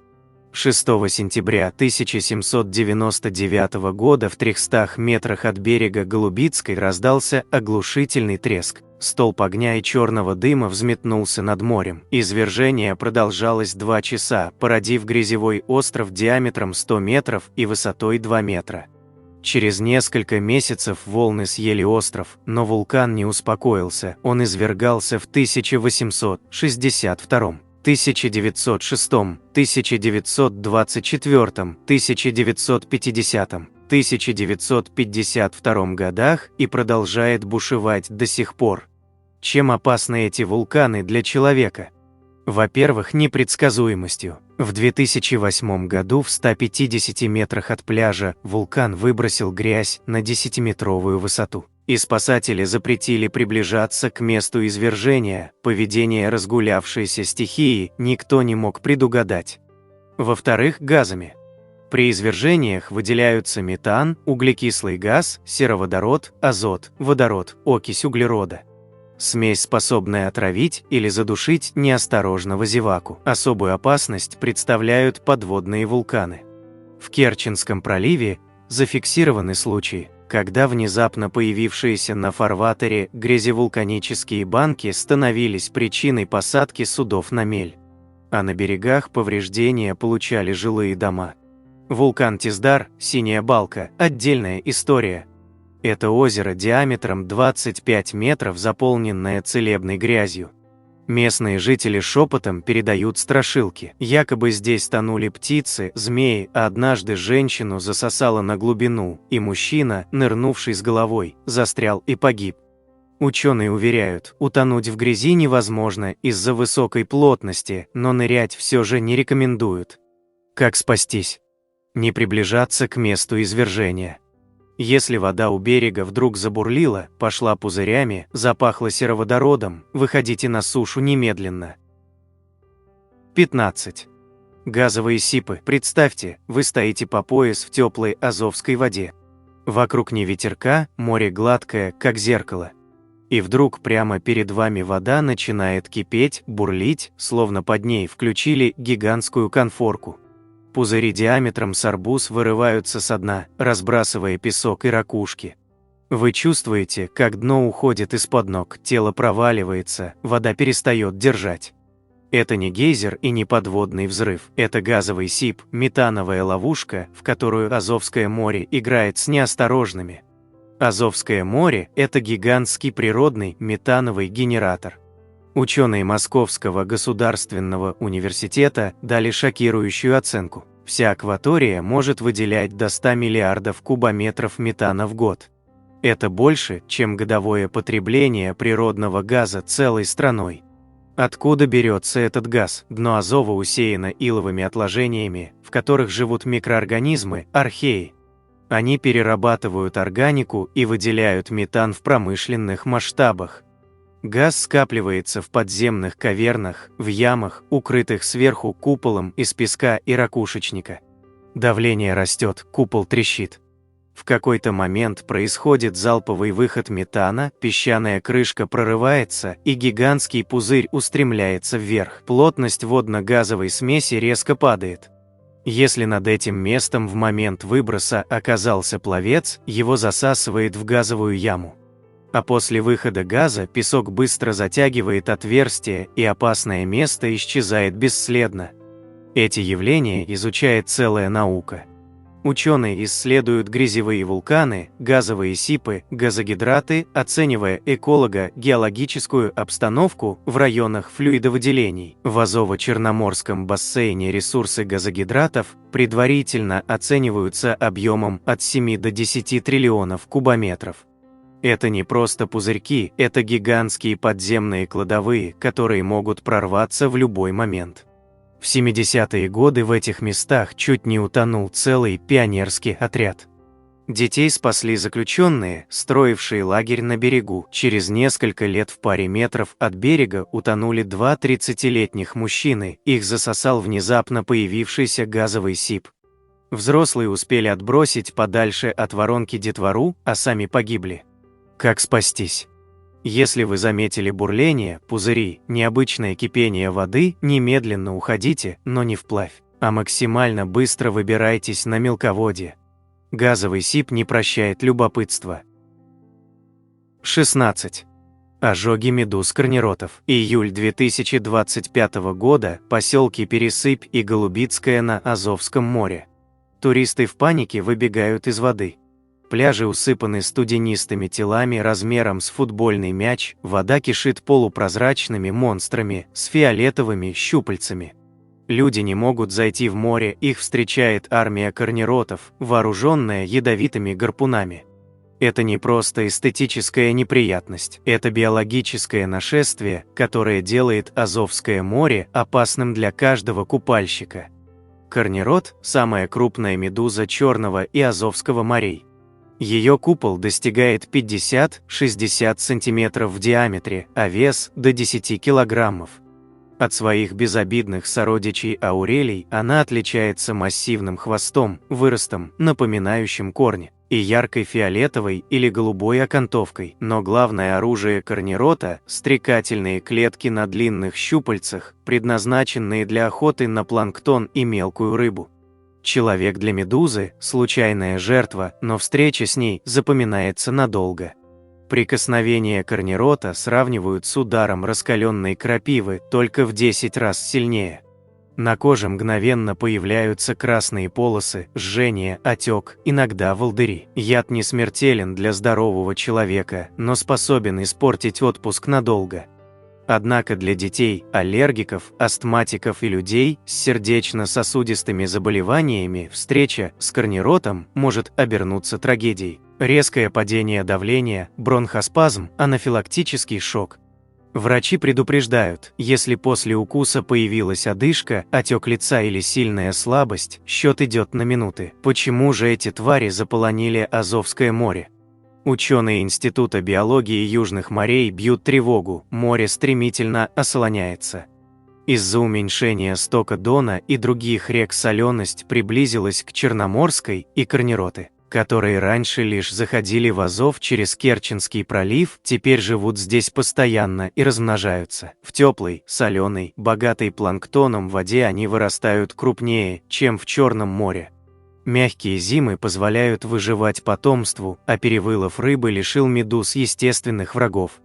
6 сентября 1799 года в 300 метрах от берега Голубицкой раздался оглушительный треск. Столб огня и черного дыма взметнулся над морем. Извержение продолжалось 2 часа, породив грязевой остров диаметром 100 метров и высотой 2 метра. Через несколько месяцев волны съели остров, но вулкан не успокоился, он извергался в 1862, 1906, 1924, 1950, 1952 годах и продолжает бушевать до сих пор. Чем опасны эти вулканы для человека? Во-первых, непредсказуемостью. В 2008 году в 150 метрах от пляжа вулкан выбросил грязь на 10-метровую высоту. И спасатели запретили приближаться к месту извержения, поведение разгулявшейся стихии никто не мог предугадать. Во-вторых, газами. При извержениях выделяются метан, углекислый газ, сероводород, азот, водород, окись углерода. Смесь, способная отравить или задушить неосторожного зеваку. Особую опасность представляют подводные вулканы. В Керченском проливе зафиксированы случаи, когда внезапно появившиеся на фарватере грязевулканические банки становились причиной посадки судов на мель. А на берегах повреждения получали жилые дома. Вулкан Тиздар, Синяя Балка – отдельная история. Это озеро диаметром 25 метров, заполненное целебной грязью. Местные жители шепотом передают страшилки. Якобы здесь тонули птицы, змеи, а однажды женщину засосало на глубину, и мужчина, нырнувший с головой, застрял и погиб. Ученые уверяют, утонуть в грязи невозможно из-за высокой плотности, но нырять все же не рекомендуют. Как спастись? Не приближаться к месту извержения. Если вода у берега вдруг забурлила, пошла пузырями, запахла сероводородом, выходите на сушу немедленно. 15. Газовые сипы. Представьте, вы стоите по пояс в теплой азовской воде. Вокруг ни ветерка, море гладкое, как зеркало. И вдруг прямо перед вами вода начинает кипеть, бурлить, словно под ней включили гигантскую конфорку. Пузыри диаметром с арбуз вырываются со дна, разбрасывая песок и ракушки. Вы чувствуете, как дно уходит из-под ног, тело проваливается, вода перестает держать. Это не гейзер и не подводный взрыв, это газовый сип, метановая ловушка, в которую Азовское море играет с неосторожными. Азовское море – это гигантский природный метановый генератор. Ученые Московского государственного университета дали шокирующую оценку. Вся акватория может выделять до 100 миллиардов кубометров метана в год. Это больше, чем годовое потребление природного газа целой страной. Откуда берется этот газ? Дно Азова усеяно иловыми отложениями, в которых живут микроорганизмы, археи. Они перерабатывают органику и выделяют метан в промышленных масштабах. Газ скапливается в подземных кавернах, в ямах, укрытых сверху куполом из песка и ракушечника. Давление растет, купол трещит. В какой-то момент происходит залповый выход метана, песчаная крышка прорывается, и гигантский пузырь устремляется вверх. Плотность водно-газовой смеси резко падает. Если над этим местом в момент выброса оказался пловец, его засасывает в газовую яму. А после выхода газа песок быстро затягивает отверстие, и опасное место исчезает бесследно. Эти явления изучает целая наука. Ученые исследуют грязевые вулканы, газовые сипы, газогидраты, оценивая эколого-геологическую обстановку в районах флюидовыделений. В Азово-Черноморском бассейне ресурсы газогидратов предварительно оцениваются объемом от 7 до 10 триллионов кубометров. Это не просто пузырьки, это гигантские подземные кладовые, которые могут прорваться в любой момент. В 70-е годы в этих местах чуть не утонул целый пионерский отряд. Детей спасли заключенные, строившие лагерь на берегу. Через несколько лет в паре метров от берега утонули 2 30-летних мужчины, их засосал внезапно появившийся газовый сип. Взрослые успели отбросить подальше от воронки детвору, а сами погибли. Как спастись? Если вы заметили бурление, пузыри, необычное кипение воды, немедленно уходите, но не вплавь, а максимально быстро выбирайтесь на мелководье. Газовый сип не прощает любопытства. 16. Ожоги медуз-корнеротов. Июль 2025 года, поселки Пересыпь и Голубицкое на Азовском море. Туристы в панике выбегают из воды. Пляжи усыпаны студенистыми телами размером с футбольный мяч, вода кишит полупрозрачными монстрами с фиолетовыми щупальцами. Люди не могут зайти в море, их встречает армия корнеротов, вооруженная ядовитыми гарпунами. Это не просто эстетическая неприятность, это биологическое нашествие, которое делает Азовское море опасным для каждого купальщика. Корнерот – самая крупная медуза Черного и Азовского морей. Ее купол достигает 50-60 см в диаметре, а вес – до 10 килограммов. От своих безобидных сородичей аурелей она отличается массивным хвостом, выростом, напоминающим корни, и яркой фиолетовой или голубой окантовкой. Но главное оружие корнерота – стрекательные клетки на длинных щупальцах, предназначенные для охоты на планктон и мелкую рыбу. Человек для медузы – случайная жертва, но встреча с ней запоминается надолго. Прикосновение корнерота сравнивают с ударом раскаленной крапивы, только в 10 раз сильнее. На коже мгновенно появляются красные полосы, жжение, отек, иногда волдыри. Яд не смертелен для здорового человека, но способен испортить отпуск надолго. Однако для детей, аллергиков, астматиков и людей с сердечно-сосудистыми заболеваниями встреча с корнеротом может обернуться трагедией. Резкое падение давления, бронхоспазм, анафилактический шок. Врачи предупреждают, если после укуса появилась одышка, отек лица или сильная слабость, счет идет на минуты. Почему же эти твари заполонили Азовское море? Ученые Института биологии Южных морей бьют тревогу, море стремительно осолоняется. Из-за уменьшения стока Дона и других рек соленость приблизилась к Черноморской, и корнероты, которые раньше лишь заходили в Азов через Керченский пролив, теперь живут здесь постоянно и размножаются. В теплой, соленой, богатой планктоном воде они вырастают крупнее, чем в Черном море. Мягкие зимы позволяют выживать потомству, а перевылов рыбы лишил медуз естественных врагов.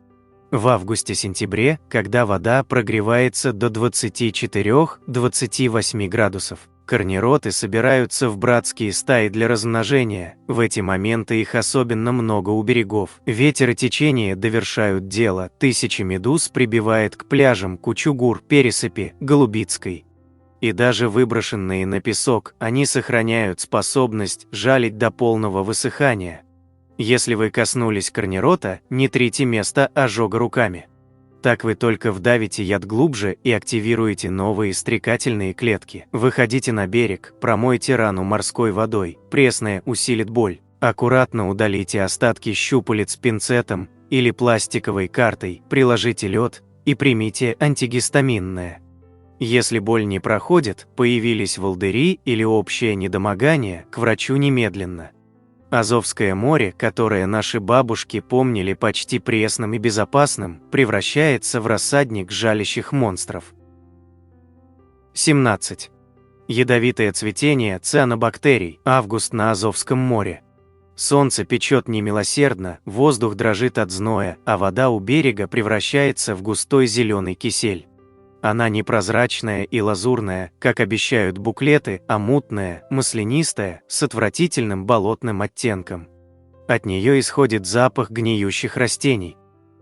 В августе-сентябре, когда вода прогревается до 24-28 градусов, корнероты собираются в братские стаи для размножения. В эти моменты их особенно много у берегов. Ветер и течение довершают дело. Тысячи медуз прибивает к пляжам Кучугур, Пересыпи, Голубицкой. И даже выброшенные на песок, они сохраняют способность жалить до полного высыхания. Если вы коснулись корнерота, не трите место ожога руками. Так вы только вдавите яд глубже и активируете новые стрекательные клетки. Выходите на берег, промойте рану морской водой, пресная усилит боль. Аккуратно удалите остатки щупалец пинцетом или пластиковой картой, приложите лед и примите антигистаминное. Если боль не проходит, появились волдыри или общее недомогание, к врачу немедленно. Азовское море, которое наши бабушки помнили почти пресным и безопасным, превращается в рассадник жалящих монстров. 17. Ядовитое цветение цианобактерий. Август на Азовском море. Солнце печет немилосердно, воздух дрожит от зноя, а вода у берега превращается в густой зеленый кисель. Она не прозрачная и лазурная, как обещают буклеты, а мутная, маслянистая, с отвратительным болотным оттенком. От нее исходит запах гниющих растений.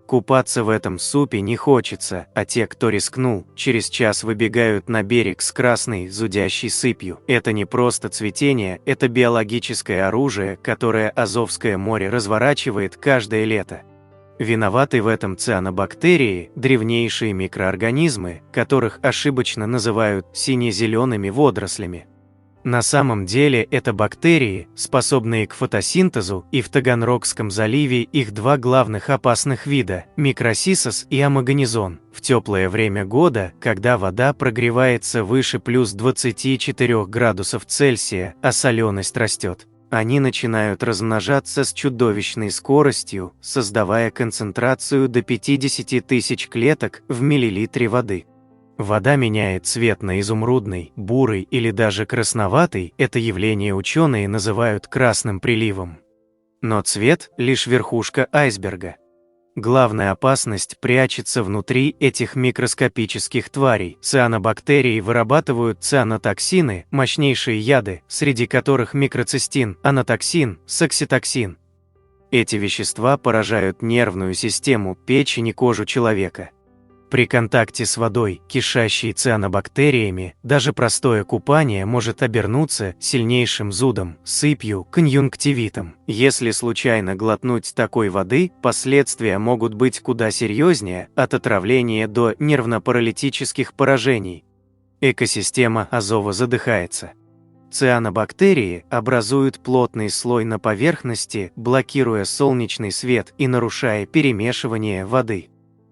Купаться в этом супе не хочется, а те, кто рискнул, через час выбегают на берег с красной, зудящей сыпью. Это не просто цветение, это биологическое оружие, которое Азовское море разворачивает каждое лето. Виноваты в этом цианобактерии, древнейшие микроорганизмы, которых ошибочно называют сине-зелеными водорослями. На самом деле это бактерии, способные к фотосинтезу, и в Таганрогском заливе их два главных опасных вида – микросисос и амаганизон. В теплое время года, когда вода прогревается выше плюс 24 градусов Цельсия, а соленость растет, они начинают размножаться с чудовищной скоростью, создавая концентрацию до 50 тысяч клеток в миллилитре воды. Вода меняет цвет на изумрудный, бурый или даже красноватый, это явление ученые называют красным приливом. Но цвет – лишь верхушка айсберга. Главная опасность прячется внутри этих микроскопических тварей. Цианобактерии вырабатывают цианотоксины, мощнейшие яды, среди которых микроцистин, анатоксин, сакситоксин. Эти вещества поражают нервную систему, печень и кожу человека. При контакте с водой, кишащей цианобактериями, даже простое купание может обернуться сильнейшим зудом, сыпью, конъюнктивитом. Если случайно глотнуть такой воды, последствия могут быть куда серьезнее, от отравления до нервно-паралитических поражений. Экосистема Азова задыхается. Цианобактерии образуют плотный слой на поверхности, блокируя солнечный свет и нарушая перемешивание воды.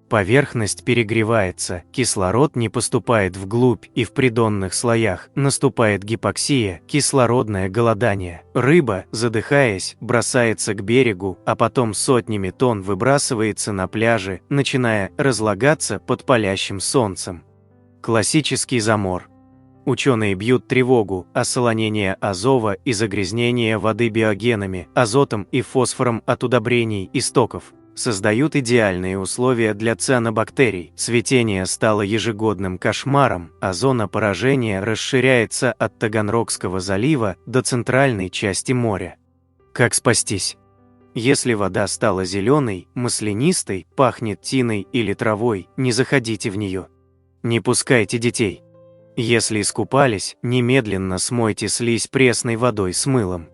Поверхность перегревается, кислород не поступает вглубь, и в придонных слоях наступает гипоксия, кислородное голодание. Рыба, задыхаясь, бросается к берегу, а потом сотнями тонн выбрасывается на пляже, начиная разлагаться под палящим солнцем. Классический замор. Ученые бьют тревогу: осолонение Азова и загрязнение воды биогенами, азотом и фосфором от удобрений и стоков создают идеальные условия для цианобактерий. Цветение стало ежегодным кошмаром, а зона поражения расширяется от Таганрогского залива до центральной части моря. Как спастись? Если вода стала зеленой, маслянистой, пахнет тиной или травой, не заходите в нее. Не пускайте детей. Если искупались, немедленно смойте слизь пресной водой с мылом.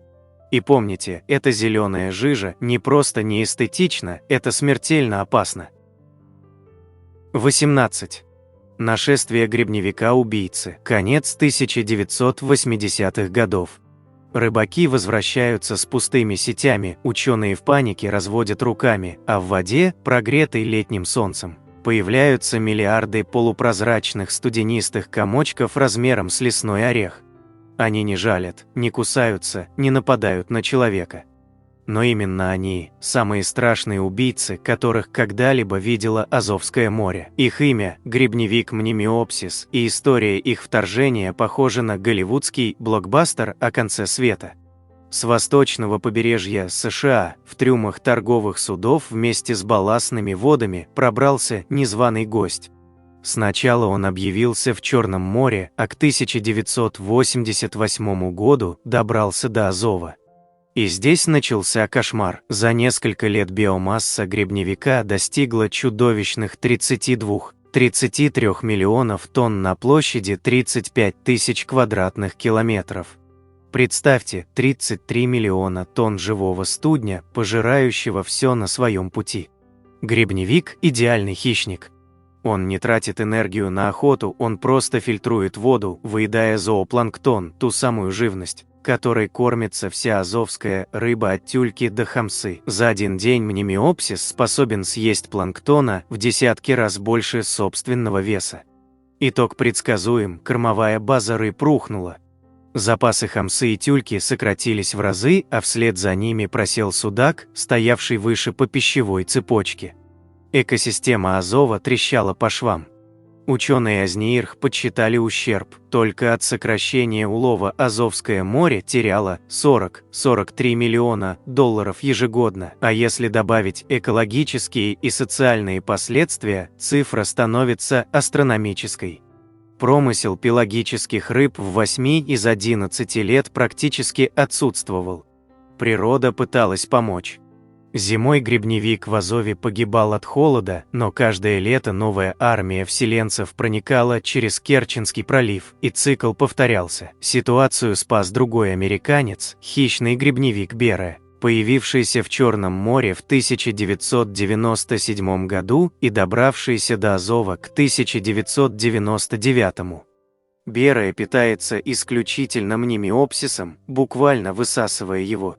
И помните, эта зеленая жижа не просто не эстетична, это смертельно опасно. 18. Нашествие гребневика-убийцы. Конец 1980-х годов. Рыбаки возвращаются с пустыми сетями, ученые в панике разводят руками, а в воде, прогретой летним солнцем, появляются миллиарды полупрозрачных студенистых комочков размером с лесной орех. Они не жалят, не кусаются, не нападают на человека. Но именно они – самые страшные убийцы, которых когда-либо видело Азовское море. Их имя – гребневик Мнемиопсис, и история их вторжения похожа на голливудский блокбастер о конце света. С восточного побережья США в трюмах торговых судов вместе с балластными водами пробрался незваный гость. Сначала он объявился в Черном море, а к 1988 году добрался до Азова. И здесь начался кошмар. За несколько лет биомасса гребневика достигла чудовищных 32 33 миллионов тонн на площади 35 тысяч квадратных километров. Представьте, 33 миллиона тонн живого студня, пожирающего все на своем пути. Грибневик – идеальный хищник. Он не тратит энергию на охоту, он просто фильтрует воду, выедая зоопланктон, ту самую живность, которой кормится вся азовская рыба от тюльки до хамсы. За один день мнемиопсис способен съесть планктона в десятки раз больше собственного веса. Итог предсказуем, кормовая база рыб рухнула. Запасы хамсы и тюльки сократились в разы, а вслед за ними просел судак, стоявший выше по пищевой цепочке. Экосистема Азова трещала по швам. Ученые Азниирх подсчитали ущерб. Только от сокращения улова Азовское море теряло 40-43 миллиона долларов ежегодно. А если добавить экологические и социальные последствия, цифра становится астрономической. Промысел пелагических рыб в 8 из 11 лет практически отсутствовал. Природа пыталась помочь. Зимой грибневик в Азове погибал от холода, но каждое лето новая армия вселенцев проникала через Керченский пролив, и цикл повторялся. Ситуацию спас другой американец, хищный грибневик Бере, появившийся в Черном море в 1997 году и добравшийся до Азова к 1999. Бере питается исключительно мнемиопсисом, буквально высасывая его.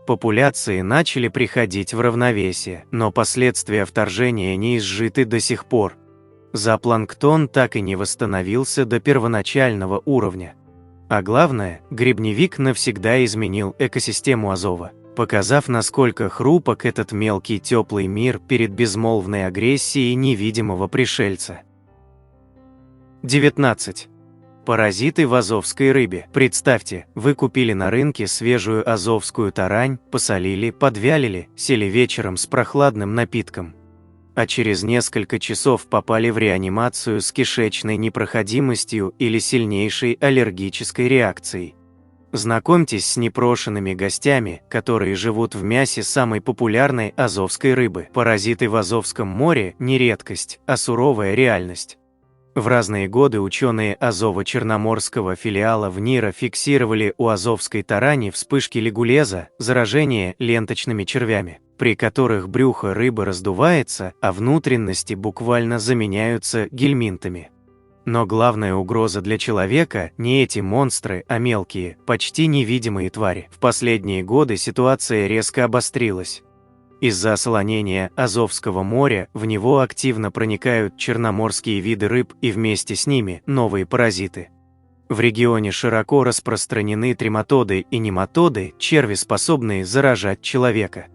Популяции начали приходить в равновесие, но последствия вторжения не изжиты до сих пор. Зоопланктон так и не восстановился до первоначального уровня. А главное, грибневик навсегда изменил экосистему Азова, показав, насколько хрупок этот мелкий теплый мир перед безмолвной агрессией невидимого пришельца. 19. Паразиты в азовской рыбе. Представьте, вы купили на рынке свежую азовскую тарань, посолили, подвялили, сели вечером с прохладным напитком. А через несколько часов попали в реанимацию с кишечной непроходимостью или сильнейшей аллергической реакцией. Знакомьтесь с непрошенными гостями, которые живут в мясе самой популярной азовской рыбы. Паразиты в Азовском море – не редкость, а суровая реальность. В разные годы ученые Азово-Черноморского филиала ВНИРа фиксировали у азовской тарани вспышки лигулеза, заражение ленточными червями, при которых брюхо рыбы раздувается, а внутренности буквально заменяются гельминтами. Но главная угроза для человека не эти монстры, а мелкие, почти невидимые твари. В последние годы ситуация резко обострилась. Из-за осолонения Азовского моря в него активно проникают черноморские виды рыб и вместе с ними новые паразиты. В регионе широко распространены трематоды и нематоды, черви, способные заражать человека.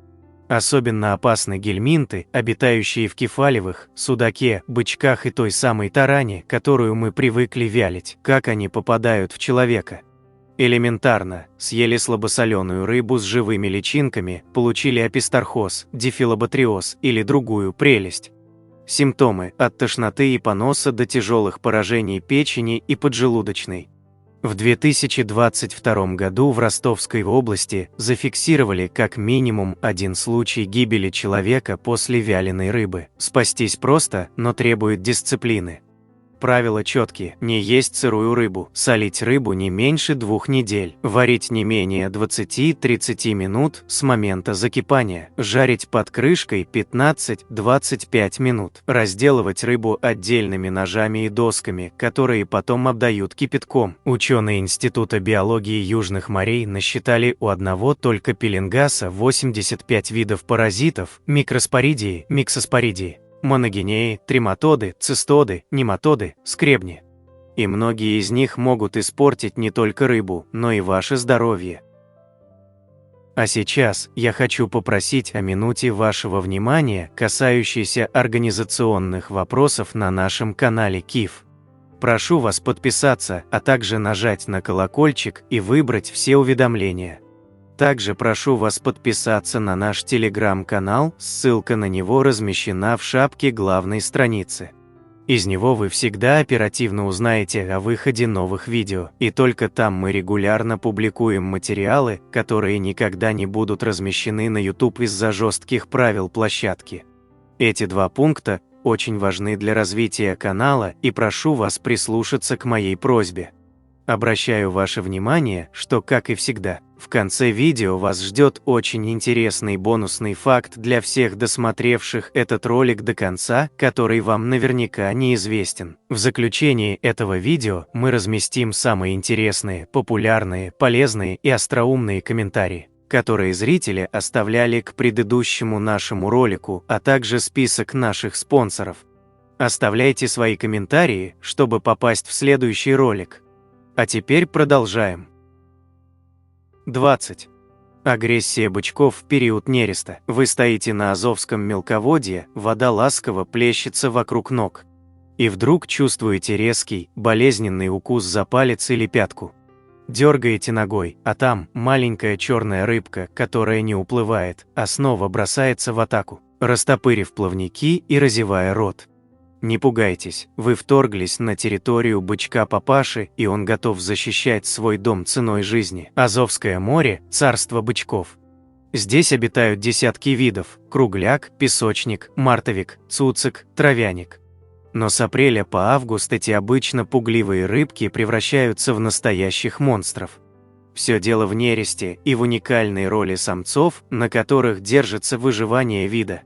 Особенно опасны гельминты, обитающие в кефалевых, судаке, бычках и той самой таране, которую мы привыкли вялить. Как они попадают в человека? Элементарно, съели слабосоленую рыбу с живыми личинками, получили апистархоз, дифилобатриоз или другую прелесть. Симптомы – от тошноты и поноса до тяжелых поражений печени и поджелудочной. В 2022 году в Ростовской области зафиксировали как минимум один случай гибели человека после вяленой рыбы. Спастись просто, но требует дисциплины. Правила четкие: не есть сырую рыбу, солить рыбу не меньше 2 недель, варить не менее 20-30 минут с момента закипания, жарить под крышкой 15-25 минут, разделывать рыбу отдельными ножами и досками, которые потом обдают кипятком. Ученые Института биологии Южных морей насчитали у одного только пеленгаса 85 видов паразитов, микроспоридии, миксоспоридии, моногинеи, трематоды, цистоды, нематоды, скребни. И многие из них могут испортить не только рыбу, но и ваше здоровье. А сейчас я хочу попросить о минуте вашего внимания, касающейся организационных вопросов на нашем канале КИФ. Прошу вас подписаться, а также нажать на колокольчик и выбрать все уведомления. Также прошу вас подписаться на наш телеграм-канал, ссылка на него размещена в шапке главной страницы. Из него вы всегда оперативно узнаете о выходе новых видео, и только там мы регулярно публикуем материалы, которые никогда не будут размещены на YouTube из-за жестких правил площадки. Эти 2 пункта очень важны для развития канала, и прошу вас прислушаться к моей просьбе. Обращаю ваше внимание, что, как и всегда, в конце видео вас ждет очень интересный бонусный факт для всех досмотревших этот ролик до конца, который вам наверняка неизвестен. В заключении этого видео мы разместим самые интересные, популярные, полезные и остроумные комментарии, которые зрители оставляли к предыдущему нашему ролику, а также список наших спонсоров. Оставляйте свои комментарии, чтобы попасть в следующий ролик. А теперь продолжаем. 20. Агрессия бычков в период нереста. Вы стоите на Азовском мелководье, вода ласково плещется вокруг ног. И вдруг чувствуете резкий, болезненный укус за палец или пятку. Дергаете ногой, а там маленькая черная рыбка, которая не уплывает, а снова бросается в атаку, растопырив плавники и разевая рот. Не пугайтесь, вы вторглись на территорию бычка-папаши, и он готов защищать свой дом ценой жизни. Азовское море – царство бычков. Здесь обитают десятки видов – кругляк, песочник, мартовик, цуцик, травяник. Но с апреля по август эти обычно пугливые рыбки превращаются в настоящих монстров. Все дело в нересте и в уникальной роли самцов, на которых держится выживание вида.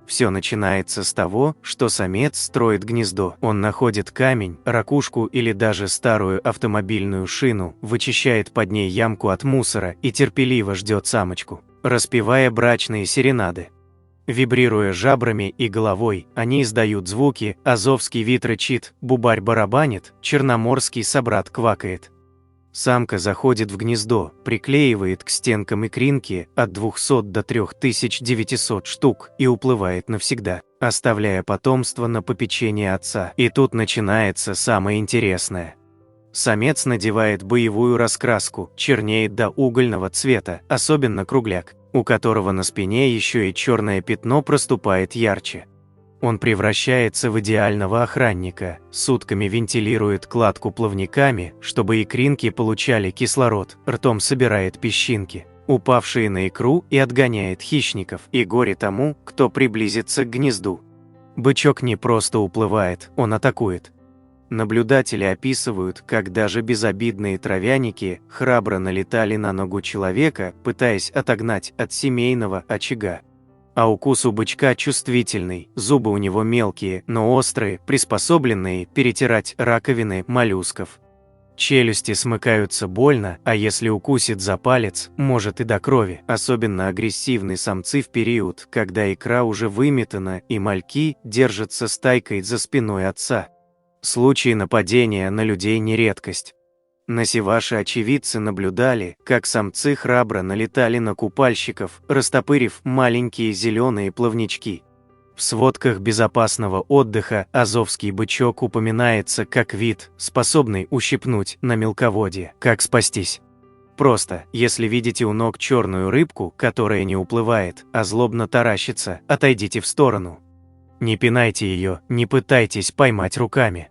Все начинается с того, что самец строит гнездо. Он находит камень, ракушку или даже старую автомобильную шину, вычищает под ней ямку от мусора и терпеливо ждет самочку, распевая брачные серенады. Вибрируя жабрами и головой, они издают звуки, азовский вид рычит, бубарь барабанит, черноморский собрат квакает. Самка заходит в гнездо, приклеивает к стенкам икринки от 200 до 3900 штук и уплывает навсегда, оставляя потомство на попечение отца. И тут начинается самое интересное. Самец надевает боевую раскраску, чернеет до угольного цвета, особенно кругляк, у которого на спине еще и черное пятно проступает ярче. Он превращается в идеального охранника, сутками вентилирует кладку плавниками, чтобы икринки получали кислород, ртом собирает песчинки, упавшие на икру, и отгоняет хищников, и горе тому, кто приблизится к гнезду. Бычок не просто уплывает, он атакует. Наблюдатели описывают, как даже безобидные травяники храбро налетали на ногу человека, пытаясь отогнать от семейного очага. А укус у бычка чувствительный, зубы у него мелкие, но острые, приспособленные перетирать раковины моллюсков. Челюсти смыкаются больно, а если укусит за палец, может и до крови. Особенно агрессивны самцы в период, когда икра уже выметана и мальки держатся стайкой за спиной отца. Случаи нападения на людей не редкость. Насеваши очевидцы наблюдали, как самцы храбро налетали на купальщиков, растопырив маленькие зеленые плавнички. В сводках безопасного отдыха азовский бычок упоминается как вид, способный ущипнуть на мелководье. Как спастись? Просто, если видите у ног черную рыбку, которая не уплывает, а злобно таращится, отойдите в сторону. Не пинайте ее, не пытайтесь поймать руками.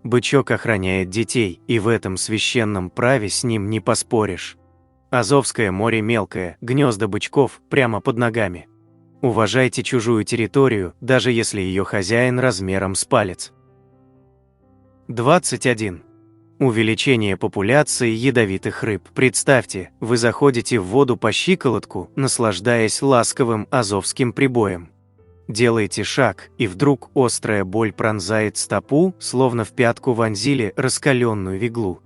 Бычок охраняет детей, и в этом священном праве с ним не поспоришь. Азовское море мелкое, гнезда бычков прямо под ногами. Уважайте чужую территорию, даже если ее хозяин размером с палец. 21. Увеличение популяции ядовитых рыб. Представьте, вы заходите в воду по щиколотку, наслаждаясь ласковым азовским прибоем. Делаете шаг, и вдруг острая боль пронзает стопу, словно в пятку вонзили раскаленную иглу.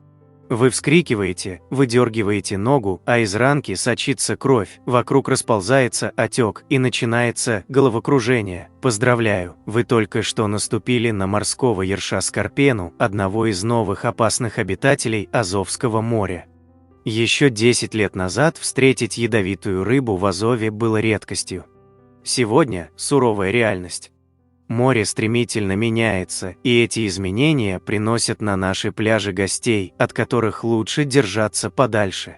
Вы вскрикиваете, выдергиваете ногу, а из ранки сочится кровь, вокруг расползается отек и начинается головокружение. Поздравляю, вы только что наступили на морского ерша-скорпену, одного из новых опасных обитателей Азовского моря. Еще 10 лет назад встретить ядовитую рыбу в Азове было редкостью. Сегодня суровая реальность. Море стремительно меняется, и эти изменения приносят на наши пляжи гостей, от которых лучше держаться подальше.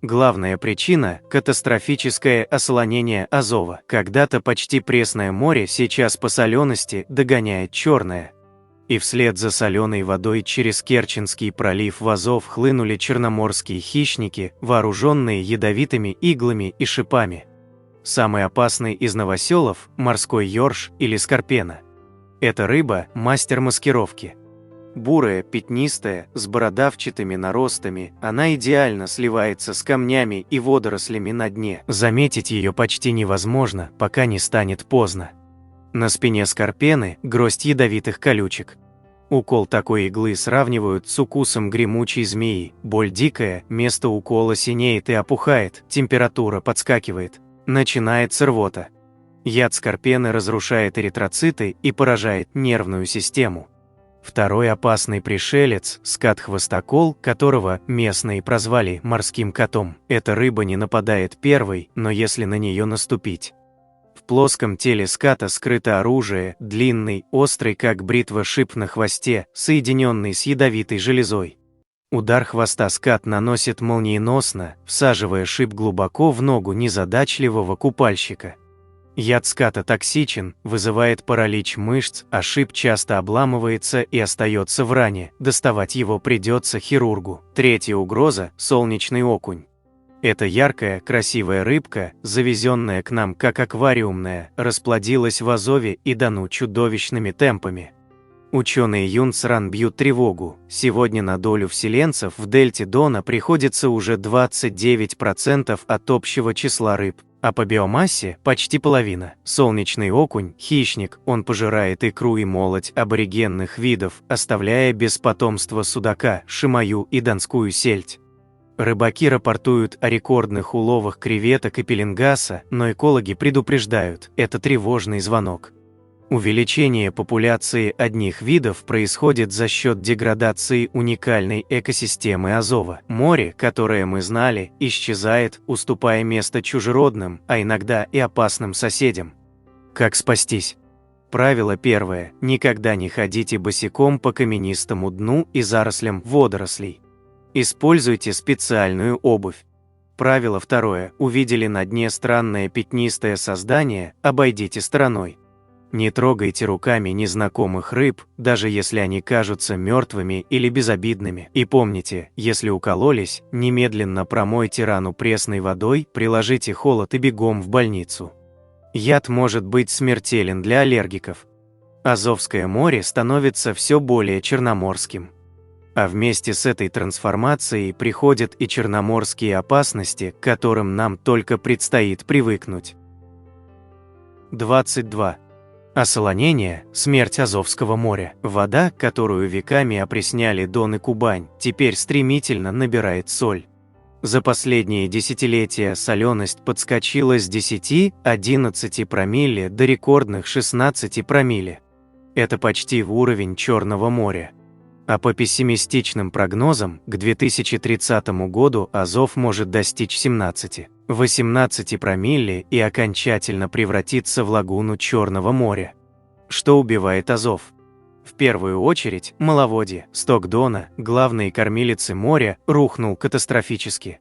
Главная причина – катастрофическое осолонение Азова. Когда-то почти пресное море сейчас по солености догоняет черное. И вслед за соленой водой через Керченский пролив в Азов хлынули черноморские хищники, вооруженные ядовитыми иглами и шипами. Самый опасный из новоселов – морской ёрш или скорпена. Эта рыба – мастер маскировки. Бурая, пятнистая, с бородавчатыми наростами, она идеально сливается с камнями и водорослями на дне. Заметить ее почти невозможно, пока не станет поздно. На спине скорпены – гроздь ядовитых колючек. Укол такой иглы сравнивают с укусом гремучей змеи. Боль дикая, место укола синеет и опухает, температура подскакивает. Начинается рвота. Яд скорпены разрушает эритроциты и поражает нервную систему. Второй опасный пришелец – скат-хвостокол, которого местные прозвали морским котом. Эта рыба не нападает первой, но если на нее наступить. В плоском теле ската скрыто оружие, длинный, острый как бритва шип на хвосте, соединенный с ядовитой железой. Удар хвоста скат наносит молниеносно, всаживая шип глубоко в ногу незадачливого купальщика. Яд ската токсичен, вызывает паралич мышц, а шип часто обламывается и остается в ране, доставать его придется хирургу. Третья угроза – солнечный окунь. Эта яркая, красивая рыбка, завезенная к нам как аквариумная, расплодилась в Азове и Дону чудовищными темпами. Ученые ЮНСРАН бьют тревогу. Сегодня на долю вселенцев в дельте Дона приходится уже 29% от общего числа рыб, а по биомассе почти половина. Солнечный окунь – хищник, он пожирает икру и молоть аборигенных видов, оставляя без потомства судака, шимаю и донскую сельдь. Рыбаки рапортуют о рекордных уловах креветок и пеленгаса, но экологи предупреждают – это тревожный звонок. Увеличение популяции одних видов происходит за счет деградации уникальной экосистемы Азова. Море, которое мы знали, исчезает, уступая место чужеродным, а иногда и опасным соседям. Как спастись? Правило первое – никогда не ходите босиком по каменистому дну и зарослям водорослей. Используйте специальную обувь. Правило второе – увидели на дне странное пятнистое создание, обойдите стороной. Не трогайте руками незнакомых рыб, даже если они кажутся мертвыми или безобидными. И помните, если укололись, немедленно промойте рану пресной водой, приложите холод и бегом в больницу. Яд может быть смертелен для аллергиков. Азовское море становится все более черноморским. А вместе с этой трансформацией приходят и черноморские опасности, к которым нам только предстоит привыкнуть. 22. Осолонение – смерть Азовского моря. Вода, которую веками опресняли Дон и Кубань, теперь стремительно набирает соль. За последние десятилетия соленость подскочила с 10–11 промилле до рекордных 16 промилле. Это почти в уровень Черного моря. А по пессимистичным прогнозам, к 2030 году Азов может достичь 17–18 промилле и окончательно превратиться в лагуну Черного моря. Что убивает Азов? В первую очередь, маловодье. Сток Дона, главной кормилицы моря, рухнул катастрофически.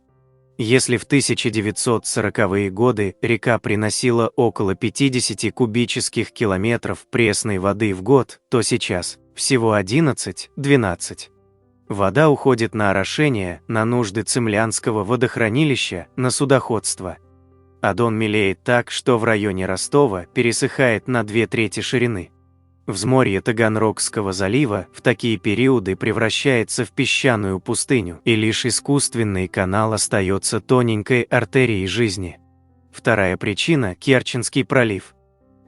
Если в 1940-е годы река приносила около 50 кубических километров пресной воды в год, то сейчас всего 11–12. Вода уходит на орошение, на нужды Цимлянского водохранилища, на судоходство. А Дон мелеет так, что в районе Ростова пересыхает на 2/3 ширины. Взморье Таганрогского залива в такие периоды превращается в песчаную пустыню, и лишь искусственный канал остается тоненькой артерией жизни. Вторая причина – Керченский пролив.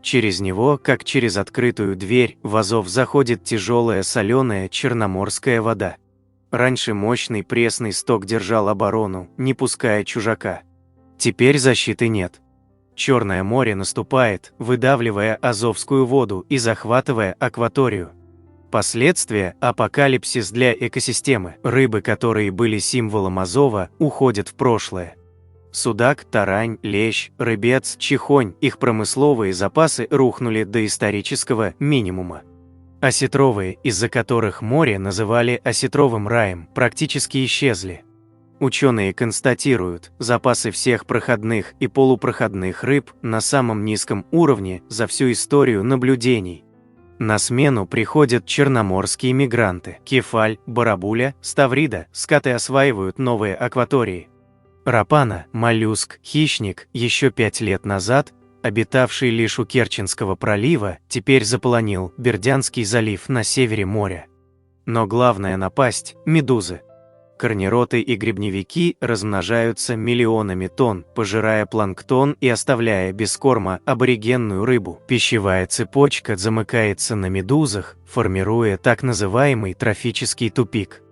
Через него, как через открытую дверь, в Азов заходит тяжелая соленая черноморская вода. Раньше мощный пресный сток держал оборону, не пуская чужака. Теперь защиты нет. Черное море наступает, выдавливая азовскую воду и захватывая акваторию. Последствия – апокалипсис для экосистемы. Рыбы, которые были символом Азова, уходят в прошлое. Судак, тарань, лещ, рыбец, чихонь – их промысловые запасы рухнули до исторического минимума. Осетровые, из-за которых море называли осетровым раем, практически исчезли. Ученые констатируют, запасы всех проходных и полупроходных рыб на самом низком уровне за всю историю наблюдений. На смену приходят черноморские мигранты. Кефаль, барабуля, ставрида, скаты осваивают новые акватории. Рапана, моллюск, хищник, еще 5 лет назад обитавший лишь у Керченского пролива, теперь заполонил Бердянский залив на севере моря. Но главная напасть – медузы. Корнероты и грибневики размножаются миллионами тонн, пожирая планктон и оставляя без корма аборигенную рыбу. Пищевая цепочка замыкается на медузах, формируя так называемый трофический тупик.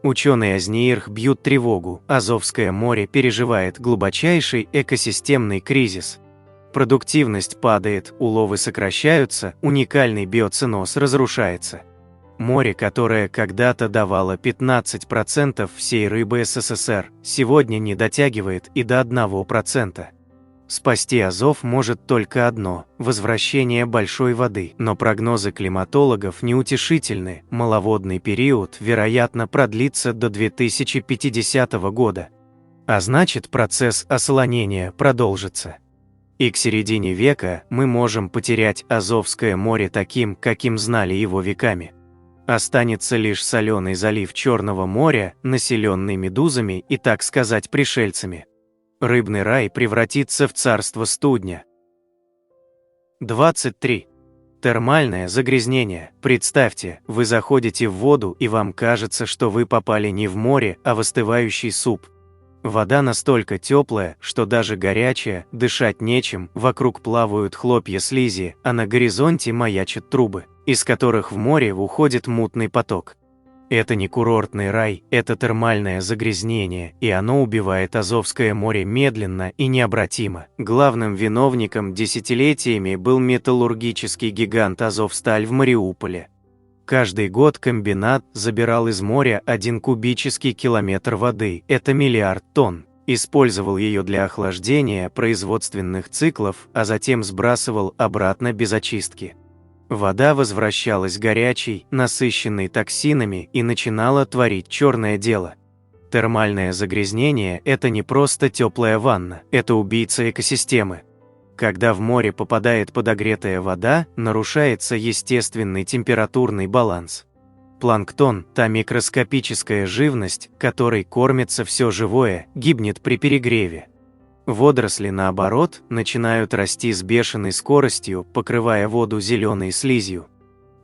Ученые АЗНИИРХ бьют тревогу. Азовское море переживает глубочайший экосистемный кризис. Продуктивность падает, уловы сокращаются, уникальный биоценоз разрушается. Море, которое когда-то давало 15% всей рыбы СССР, сегодня не дотягивает и до 1%. Спасти Азов может только одно – возвращение большой воды. Но прогнозы климатологов неутешительны. Маловодный период, вероятно, продлится до 2050 года. А значит, процесс осолонения продолжится. И к середине века мы можем потерять Азовское море таким, каким знали его веками. Останется лишь соленый залив Черного моря, населенный медузами и, так сказать, пришельцами. Рыбный рай превратится в царство студня. 23. Термальное загрязнение. Представьте, вы заходите в воду, и вам кажется, что вы попали не в море, а в остывающий суп. Вода настолько теплая, что даже горячая, дышать нечем, вокруг плавают хлопья слизи, а на горизонте маячат трубы, из которых в море уходит мутный поток. Это не курортный рай, это термальное загрязнение, и оно убивает Азовское море медленно и необратимо. Главным виновником десятилетиями был металлургический гигант Азовсталь в Мариуполе. Каждый год комбинат забирал из моря 1 кубический километр воды, это миллиард тонн, использовал ее для охлаждения производственных циклов, а затем сбрасывал обратно без очистки. Вода возвращалась горячей, насыщенной токсинами и начинала творить черное дело. Термальное загрязнение – это не просто теплая ванна, это убийца экосистемы. Когда в море попадает подогретая вода, нарушается естественный температурный баланс. Планктон, та микроскопическая живность, которой кормится все живое, гибнет при перегреве. Водоросли, наоборот, начинают расти с бешеной скоростью, покрывая воду зеленой слизью.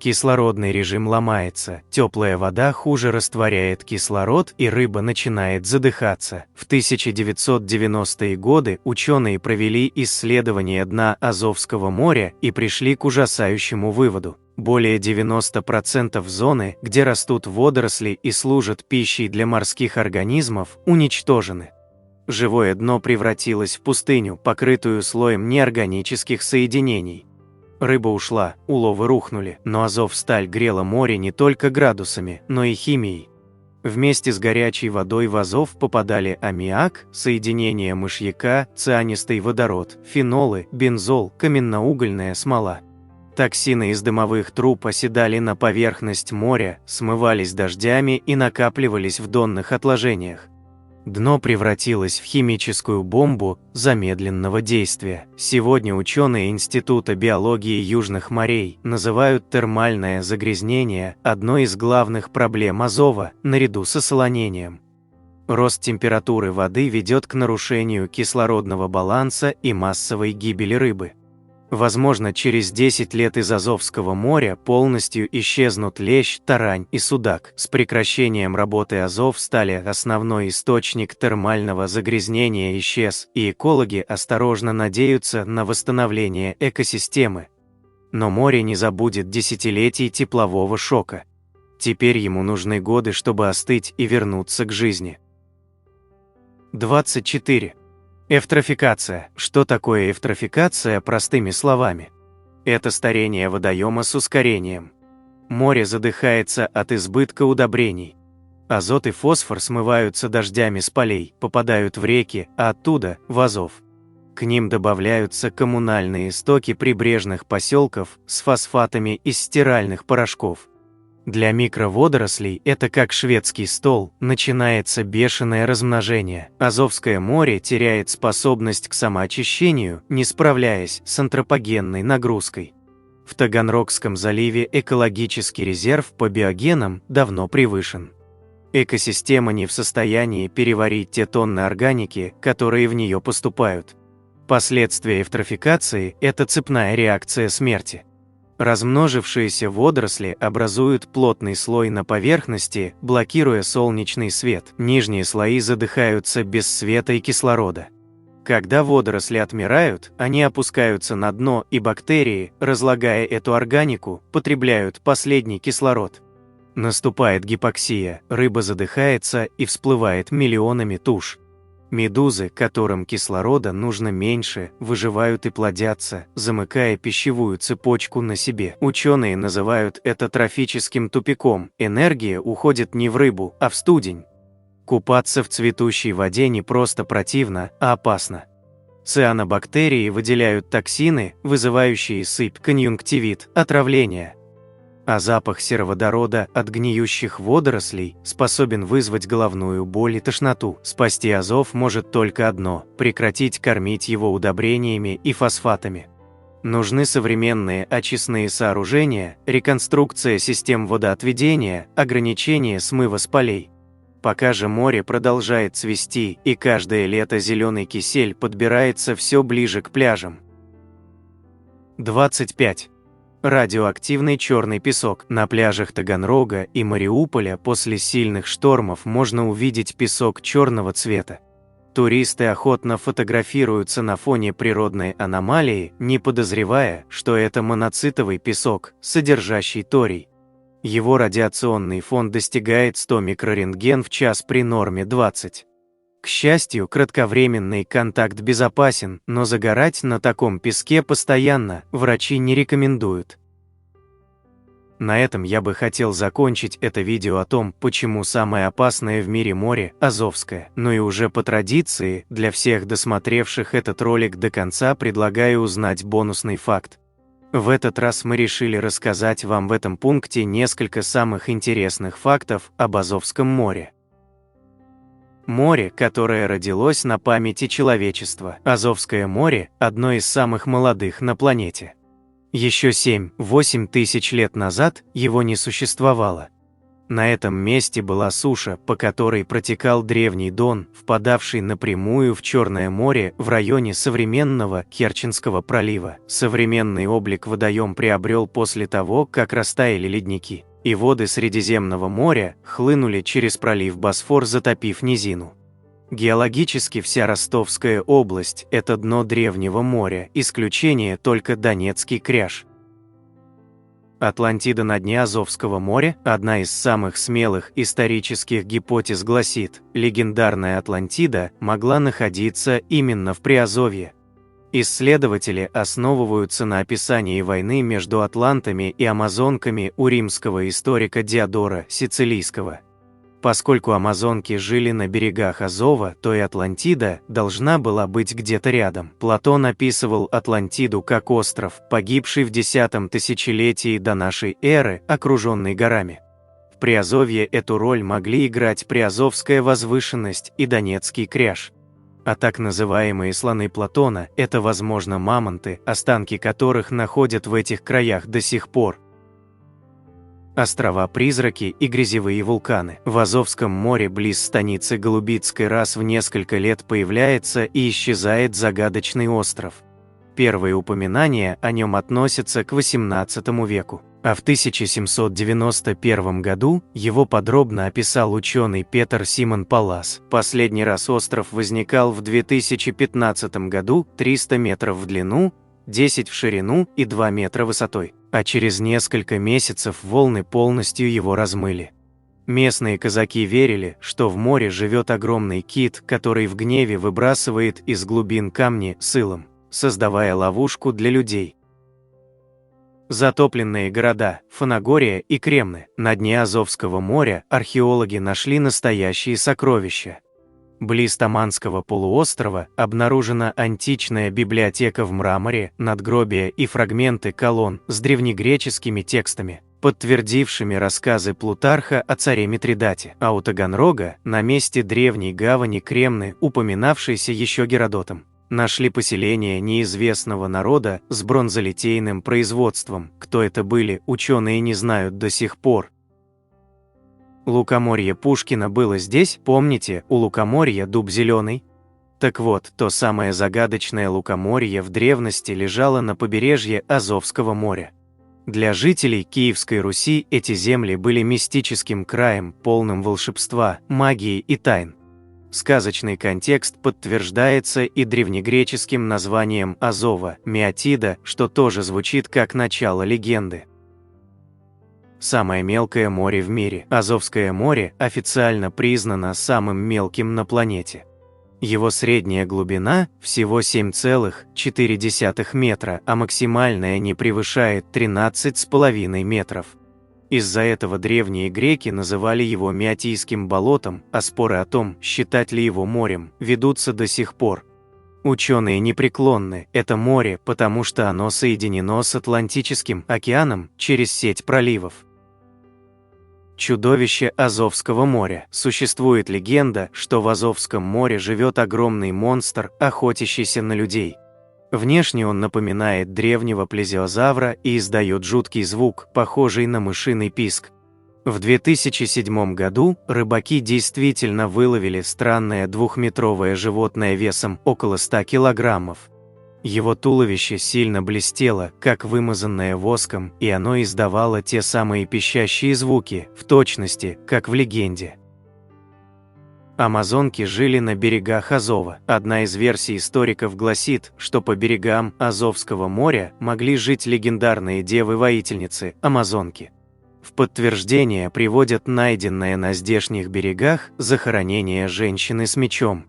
Кислородный режим ломается, теплая вода хуже растворяет кислород, и рыба начинает задыхаться. В 1990-е годы ученые провели исследование дна Азовского моря и пришли к ужасающему выводу. Более 90% зоны, где растут водоросли и служат пищей для морских организмов, уничтожены. Живое дно превратилось в пустыню, покрытую слоем неорганических соединений. Рыба ушла, уловы рухнули, но Азовсталь грела море не только градусами, но и химией. Вместе с горячей водой в Азов попадали аммиак, соединения мышьяка, цианистый водород, фенолы, бензол, каменноугольная смола. Токсины из дымовых труб оседали на поверхность моря, смывались дождями и накапливались в донных отложениях. Дно превратилось в химическую бомбу замедленного действия. Сегодня ученые Института биологии Южных морей называют термальное загрязнение одной из главных проблем Азова, наряду с осолонением. Рост температуры воды ведет к нарушению кислородного баланса и массовой гибели рыбы. Возможно, через 10 лет из Азовского моря полностью исчезнут лещ, тарань и судак. С прекращением работы Азовстали основной источник термального загрязнения исчез, и экологи осторожно надеются на восстановление экосистемы. Но море не забудет десятилетий теплового шока. Теперь ему нужны годы, чтобы остыть и вернуться к жизни. 24. Эвтрофикация. Что такое эвтрофикация, простыми словами? Это старение водоема с ускорением. Море задыхается от избытка удобрений. Азот и фосфор смываются дождями с полей, попадают в реки, а оттуда – в Азов. К ним добавляются коммунальные стоки прибрежных поселков с фосфатами из стиральных порошков. Для микроводорослей это как шведский стол, начинается бешеное размножение. Азовское море теряет способность к самоочищению, не справляясь с антропогенной нагрузкой. В Таганрогском заливе экологический резерв по биогенам давно превышен. Экосистема не в состоянии переварить те тонны органики, которые в нее поступают. Последствия эвтрофикации – это цепная реакция смерти. Размножившиеся водоросли образуют плотный слой на поверхности, блокируя солнечный свет. Нижние слои задыхаются без света и кислорода. Когда водоросли отмирают, они опускаются на дно, и бактерии, разлагая эту органику, потребляют последний кислород. Наступает гипоксия, рыба задыхается и всплывает миллионами туш. Медузы, которым кислорода нужно меньше, выживают и плодятся, замыкая пищевую цепочку на себе. Ученые называют это трофическим тупиком. Энергия уходит не в рыбу, а в студень. Купаться в цветущей воде не просто противно, а опасно. Цианобактерии выделяют токсины, вызывающие сыпь, конъюнктивит, отравление. А запах сероводорода от гниющих водорослей способен вызвать головную боль и тошноту. Спасти Азов может только одно – прекратить кормить его удобрениями и фосфатами. Нужны современные очистные сооружения, реконструкция систем водоотведения, ограничение смыва с полей. Пока же море продолжает цвести, и каждое лето зеленый кисель подбирается все ближе к пляжам. 25. Радиоактивный черный песок. На пляжах Таганрога и Мариуполя после сильных штормов можно увидеть песок черного цвета. Туристы охотно фотографируются на фоне природной аномалии, не подозревая, что это моноцитовый песок, содержащий торий. Его радиационный фон достигает 100 микрорентген в час при норме 20. К счастью, кратковременный контакт безопасен, но загорать на таком песке постоянно врачи не рекомендуют. На этом я бы хотел закончить это видео о том, почему самое опасное в мире море – Азовское. Но и уже по традиции, для всех досмотревших этот ролик до конца предлагаю узнать бонусный факт. В этот раз мы решили рассказать вам в этом пункте несколько самых интересных фактов об Азовском море. Море, которое родилось на памяти человечества. Азовское море – одно из самых молодых на планете. Еще 7-8 тысяч лет назад его не существовало. На этом месте была суша, по которой протекал древний Дон, впадавший напрямую в Черное море в районе современного Керченского пролива. Современный облик водоем приобрел после того, как растаяли ледники, и воды Средиземного моря хлынули через пролив Босфор, затопив низину. Геологически вся Ростовская область – это дно древнего моря, исключение только Донецкий кряж. Атлантида на дне Азовского моря – одна из самых смелых исторических гипотез гласит, легендарная Атлантида могла находиться именно в Приазовье. Исследователи основываются на описании войны между атлантами и амазонками у римского историка Диодора Сицилийского. Поскольку амазонки жили на берегах Азова, то и Атлантида должна была быть где-то рядом. Платон описывал Атлантиду как остров, погибший в 10 тысячелетии до нашей эры, окруженный горами. В Приазовье эту роль могли играть Приазовская возвышенность и Донецкий кряж. А так называемые слоны Платона – это, возможно, мамонты, останки которых находят в этих краях до сих пор. Острова-призраки и грязевые вулканы. В Азовском море близ станицы Голубицкой раз в несколько лет появляется и исчезает загадочный остров. Первые упоминания о нем относятся к XVIII веку, а в 1791 году его подробно описал ученый Петер Симон Паллас. Последний раз остров возникал в 2015 году, 300 метров в длину, 10 в ширину и 2 метра высотой, а через несколько месяцев волны полностью его размыли. Местные казаки верили, что в море живет огромный кит, который в гневе выбрасывает из глубин камни с илом, создавая ловушку для людей. Затопленные города Фанагория и Кремны. На дне Азовского моря археологи нашли настоящие сокровища. Близ Таманского полуострова обнаружена античная библиотека в мраморе, надгробия и фрагменты колонн с древнегреческими текстами, подтвердившими рассказы Плутарха о царе Митридате. А у Таганрога, на месте древней гавани Кремны, упоминавшейся еще Геродотом, нашли поселение неизвестного народа с бронзолитейным производством. Кто это были, ученые не знают до сих пор. Лукоморье Пушкина было здесь, помните, у лукоморья дуб зеленый? Так вот, то самое загадочное лукоморье в древности лежало на побережье Азовского моря. Для жителей Киевской Руси эти земли были мистическим краем, полным волшебства, магии и тайн. Сказочный контекст подтверждается и древнегреческим названием Азова, Меотида, что тоже звучит как начало легенды. Самое мелкое море в мире, Азовское море, официально признано самым мелким на планете. Его средняя глубина всего 7,4 метра, а максимальная не превышает 13,5 метров. Из-за этого древние греки называли его Меотийским болотом, а споры о том, считать ли его морем, ведутся до сих пор. Ученые непреклонны, это море, потому что оно соединено с Атлантическим океаном через сеть проливов. Чудовище Азовского моря. Существует легенда, что в Азовском море живет огромный монстр, охотящийся на людей. Внешне он напоминает древнего плезиозавра и издает жуткий звук, похожий на мышиный писк. В 2007 году рыбаки действительно выловили странное двухметровое животное весом около 100 килограммов. Его туловище сильно блестело, как вымазанное воском, и оно издавало те самые пищащие звуки, в точности, как в легенде. Амазонки жили на берегах Азова. Одна из версий историков гласит, что по берегам Азовского моря могли жить легендарные девы-воительницы, амазонки. В подтверждение приводят найденное на здешних берегах захоронение женщины с мечом.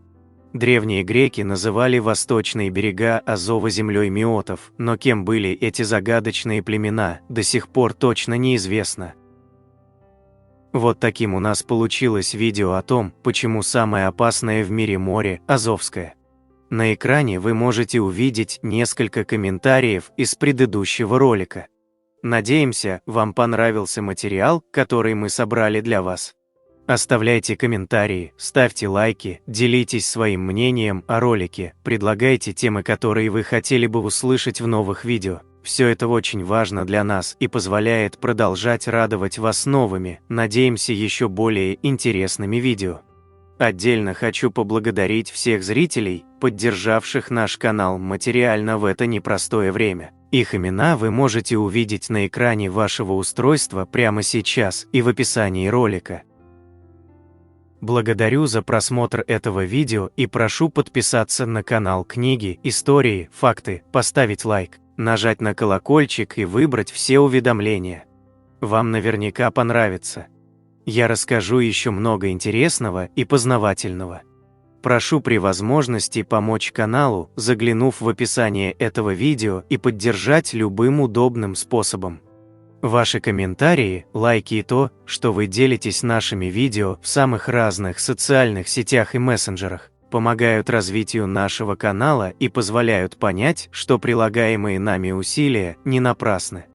Древние греки называли восточные берега Азова землей миотов, но кем были эти загадочные племена, до сих пор точно неизвестно. Вот таким у нас получилось видео о том, почему самое опасное в мире море – Азовское. На экране вы можете увидеть несколько комментариев из предыдущего ролика. Надеемся, вам понравился материал, который мы собрали для вас. Оставляйте комментарии, ставьте лайки, делитесь своим мнением о ролике, предлагайте темы, которые вы хотели бы услышать в новых видео. Все это очень важно для нас и позволяет продолжать радовать вас новыми, надеемся, еще более интересными видео. Отдельно хочу поблагодарить всех зрителей, поддержавших наш канал материально в это непростое время. Их имена вы можете увидеть на экране вашего устройства прямо сейчас и в описании ролика. Благодарю за просмотр этого видео и прошу подписаться на канал Книги, Истории, Факты, поставить лайк, нажать на колокольчик и выбрать все уведомления. Вам наверняка понравится. Я расскажу еще много интересного и познавательного. Прошу при возможности помочь каналу, заглянув в описание этого видео и поддержать любым удобным способом. Ваши комментарии, лайки и то, что вы делитесь нашими видео в самых разных социальных сетях и мессенджерах, помогают развитию нашего канала и позволяют понять, что прилагаемые нами усилия не напрасны.